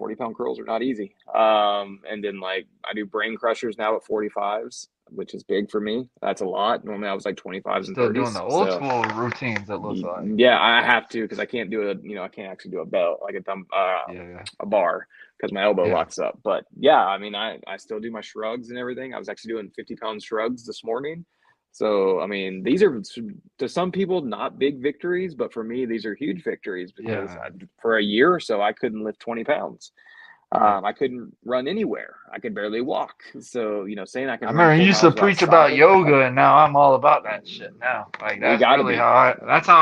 40-pound curls are not easy. And then like I do brain crushers now at 45s, which is big for me. That's a lot. Normally I was like 25s and Still doing the 30s. old So school routines. It looks like. yeah, I have to because I can't do I can't actually do a belt like Yeah, yeah, a bar because my elbow yeah. locks up. But yeah, I mean, I still do my shrugs and everything. I was actually doing 50-pound shrugs this morning. So I mean, these are to some people not big victories, but for me, these are huge victories because Yeah. for a year or so, I couldn't lift 20 pounds. Right. I couldn't run anywhere. I could barely walk. So, saying I I can run remember you four used to miles without preach about stopping, yoga, and now I'm all about that shit now. Like we that's got to really be. how I. That's how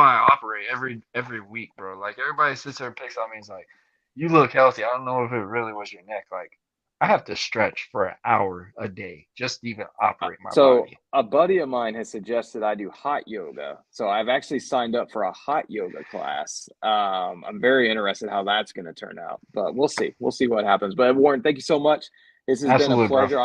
I operate every week, bro. Like everybody sits there and picks on me. It's like, you look healthy. I don't know if it really was your neck. Like I have to stretch for an hour a day just to even operate my So body. a buddy of mine has suggested I do hot yoga. So I've actually signed up for a hot yoga class. I'm very interested how that's going to turn out, but we'll see. We'll see what happens. But Warren, thank you so much. This has been a Absolutely, bro. pleasure.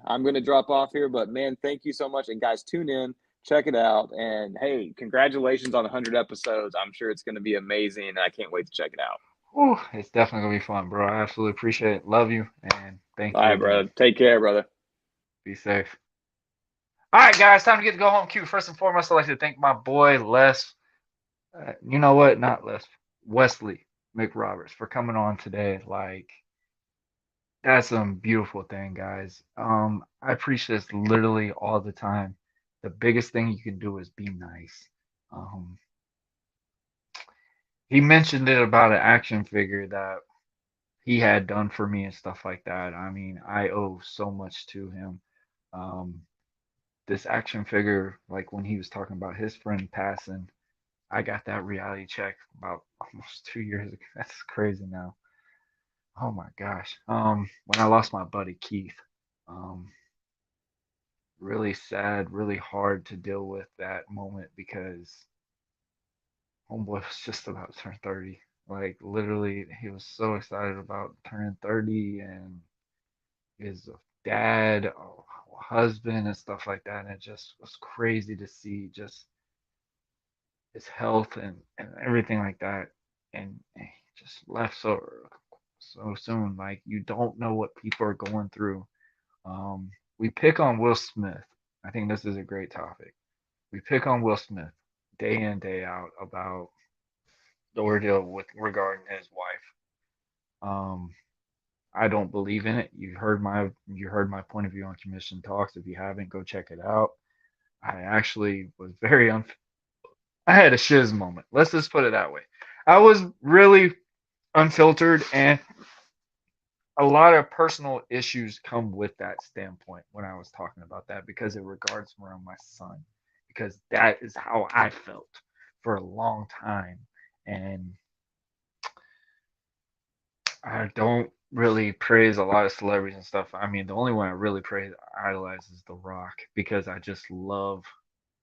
I'm going to drop off here, but man, thank you so much. And guys, tune in, check it out. And hey, congratulations on 100 episodes. I'm sure it's going to be amazing. And I can't wait to check it out. Whew, it's definitely gonna be fun, bro. I absolutely appreciate it. Love you, and thank All you right, again. brother. Take care, brother. Be safe. All right, guys, time to get to go home. Q. First and foremost, I'd like to thank my boy Les. You know what? Not Les. Wesley McRoberts for coming on today. Like that's some beautiful thing, guys. I preach this literally all the time. The biggest thing you can do is be nice. Um, he mentioned it about an action figure that he had done for me and stuff like that. I mean, I owe so much to him. Um, this action figure, like when he was talking about his friend passing, I got that reality check about almost 2 years ago. That's crazy now. Oh my gosh. When I lost my buddy Keith, um, really sad, really hard to deal with that moment because homeboy was just about to turn 30. Like literally, he was so excited about turning 30 and his dad, husband, and stuff like that. And it just was crazy to see just his health and everything like that. And he just left so soon. Like you don't know what people are going through. We pick on Will Smith. I think this is a great topic. We pick on Will Smith day in day out about the ordeal with regarding his wife. Um, I don't believe in it. You heard my point of view on commission talks. If you haven't, go check it out. I actually was very I had a shiz moment. Let's just put it that way. I was really unfiltered, and a lot of personal issues come with that standpoint when I was talking about that because it regards around my son, because that is how I felt for a long time, and I don't really praise a lot of celebrities and stuff. I mean, the only one I really praise, idolize is The Rock because I just love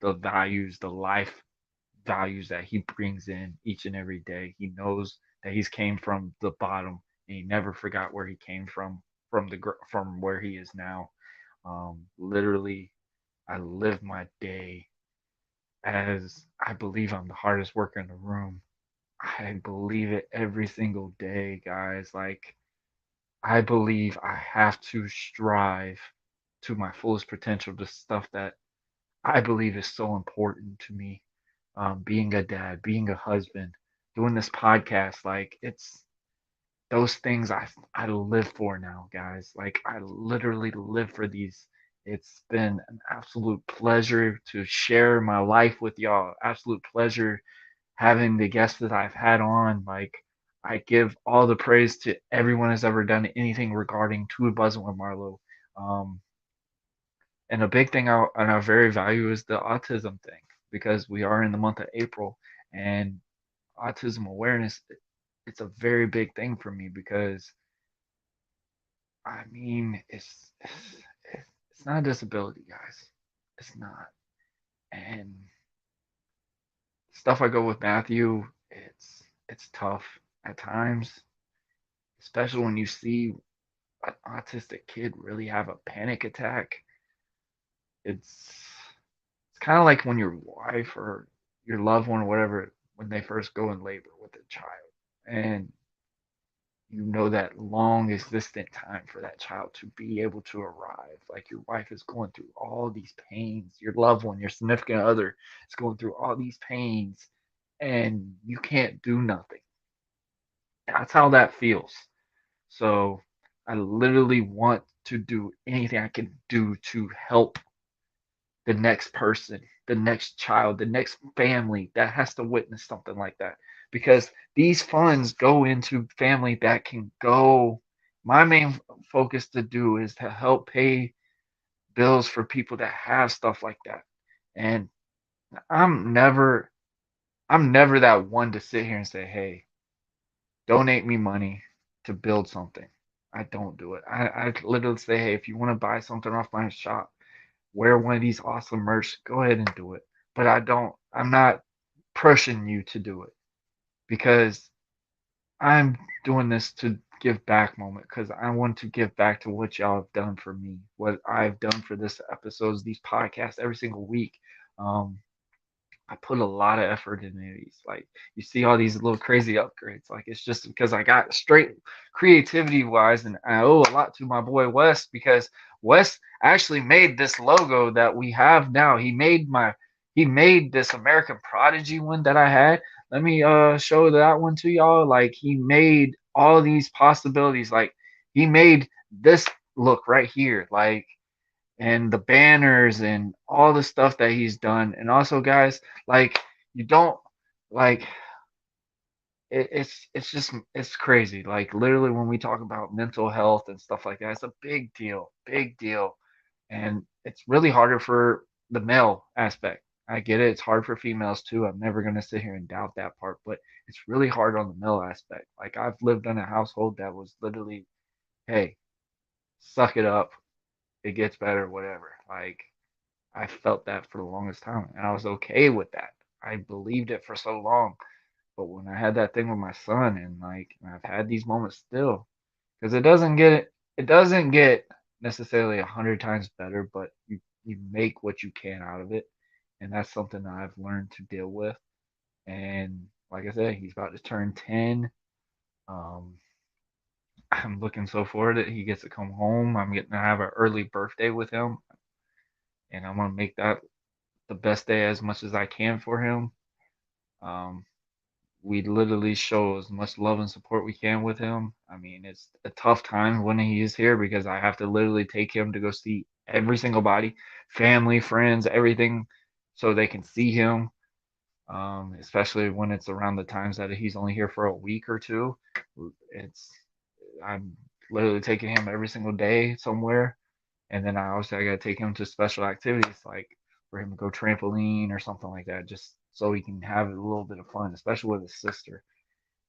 the values, the life values that he brings in each and every day. He knows that he's came from the bottom and he never forgot where he came from where he is now. Literally, I live my day as I believe I'm the hardest worker in the room. I believe it every single day, guys. Like I believe I have to strive to my fullest potential, the stuff that I believe is so important to me. Being a dad, being a husband, doing this podcast, like it's those things I live for now, guys. Like I literally live for these. It's been an absolute pleasure to share my life with y'all. Absolute pleasure having the guests that I've had on. Like I give all the praise to everyone who's ever done anything regarding to Buzzing with Marlowe. Um, and a big thing I very value is the autism thing because we are in the month of April and autism awareness. It's a very big thing for me because I mean it's not a disability, guys. It's not. And stuff I go with Matthew, it's tough at times, especially when you see an autistic kid really have a panic attack. It's kind of like when your wife or your loved one or whatever when they first go in labor with a child and you know that long existent time for that child to be able to arrive. Like your wife is going through all these pains, your loved one, your significant other is going through all these pains, and you can't do nothing. That's how that feels. So I literally want to do anything I can do to help the next person, the next child, the next family that has to witness something like that. Because these funds go into family that can go. My main focus to do is to help pay bills for people that have stuff like that. And I'm never I'm never that one to sit here and say, "Hey, donate me money to build something." I don't do it. I literally say, "Hey, if you want to buy something off my shop, wear one of these awesome merch, go ahead and do it." But I'm not pushing you to do it because I'm doing this to give back moment because I want to give back to what y'all have done for me, what I've done for this episodes, these podcasts every single week. Um, I put a lot of effort into these. Like you see all these little crazy upgrades. Like it's just because I got straight creativity wise, and I owe a lot to my boy Wes because Wes actually made this logo that we have now. He made this American Prodigy one that I had. Let me show that one to y'all. Like he made all these possibilities. Like he made this look right here. Like and the banners and all the stuff that he's done. And also, guys, like you don't like it's just it's crazy. Like literally, when we talk about mental health and stuff like that, it's a big deal, and it's really harder for the male aspect. I get it. It's hard for females too. I'm never gonna sit here and doubt that part, but it's really hard on the male aspect. Like I've lived in a household that was literally, hey, suck it up. It gets better, whatever. Like I felt that for the longest time, and I was okay with that. I believed it for so long, but when I had that thing with my son, and like I've had these moments still, because it doesn't get necessarily 100 times better, but you make what you can out of it, and that's something that I've learned to deal with. And like I said, he's about to turn 10. Um, I'm looking so forward that he gets to come home. I'm getting to have an early birthday with him, and I want to make that the best day as much as I can for him. Um, we literally show as much love and support we can with him. I mean, it's a tough time when he is here because I have to literally take him to go see every single body, family, friends, everything, so they can see him. Especially when it's around the times that he's only here for a week or two. It's I'm literally taking him every single day somewhere, and then I gotta take him to special activities like for him to go trampoline or something like that, just so he can have a little bit of fun, especially with his sister.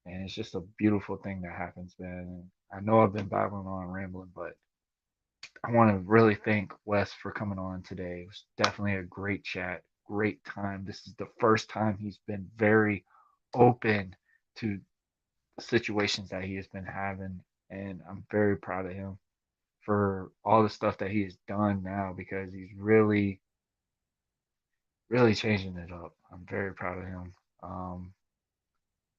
And it's just a beautiful thing that happens, man. And I know I've been babbling on and rambling, but I want to really thank Wes for coming on today. It was definitely a great chat, great time. This is the first time he's been very open to situations that he has been having, and I'm very proud of him for all the stuff that he has done now because he's really changing it up. I'm very proud of him. Um,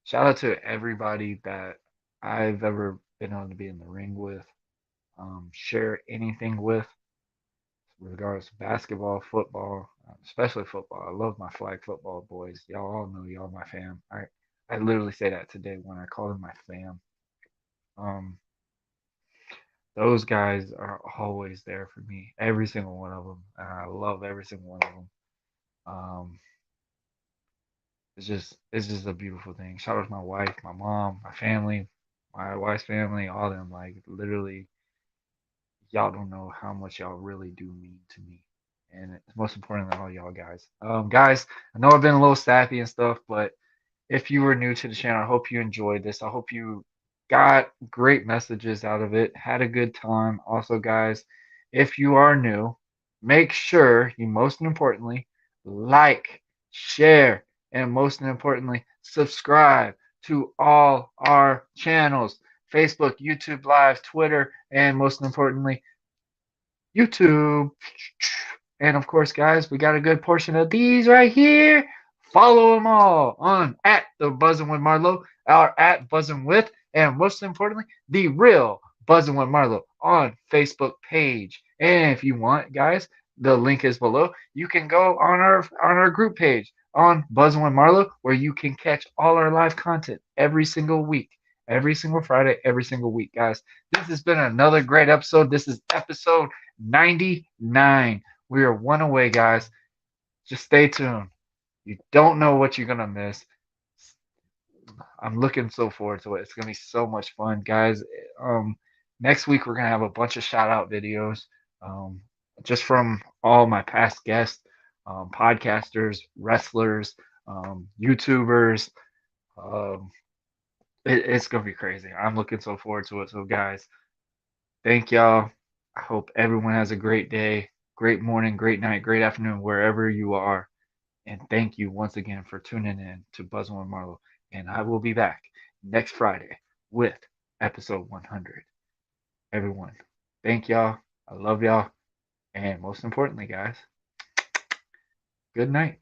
Shout out to everybody that I've ever been able to be in the ring with, share anything with, regardless of basketball, football. especially football. I love my flag football boys. Y'all all know y'all my fam. I literally say that today when I call them my fam. Um, those guys are always there for me, every single one of them, and I love every single one of them. Um, it's just a beautiful thing. Shout out to my wife, my mom, my family, my wife's family, all of them. Like literally, y'all don't know how much y'all really do mean to me. And it's most important than all y'all guys. Guys, I know I've been a little sappy and stuff, but if you were new to the channel, I hope you enjoyed this. I hope you got great messages out of it, had a good time. Also, guys, if you are new, make sure you most importantly like, share, and most importantly, subscribe to all our channels: Facebook, YouTube Live, Twitter, and most importantly, YouTube. And of course, guys, we got a good portion of these right here. Follow them all on at the Buzzing with Marlowe, or at Buzzing with, and most importantly, the real Buzzing with Marlowe on Facebook page. And if you want, guys, the link is below. You can go on our group page on Buzzing with Marlowe, where you can catch all our live content every single week, every single Friday, every single week, guys. This has been another great episode. This is episode 99. We are one away, guys. Just stay tuned. You don't know what you're going to miss. I'm looking so forward to it. It's going to be so much fun, guys. Next week, we're going to have a bunch of shout out videos um, just from all my past guests, podcasters, wrestlers, YouTubers. Um, it's going to be crazy. I'm looking so forward to it. So, guys, thank y'all. I hope everyone has a great day, great morning, great night, great afternoon, wherever you are. And thank you once again for tuning in to Buzzing with Marlowe. And I will be back next Friday with episode 100. Everyone, thank y'all. I love y'all. And most importantly, guys, good night.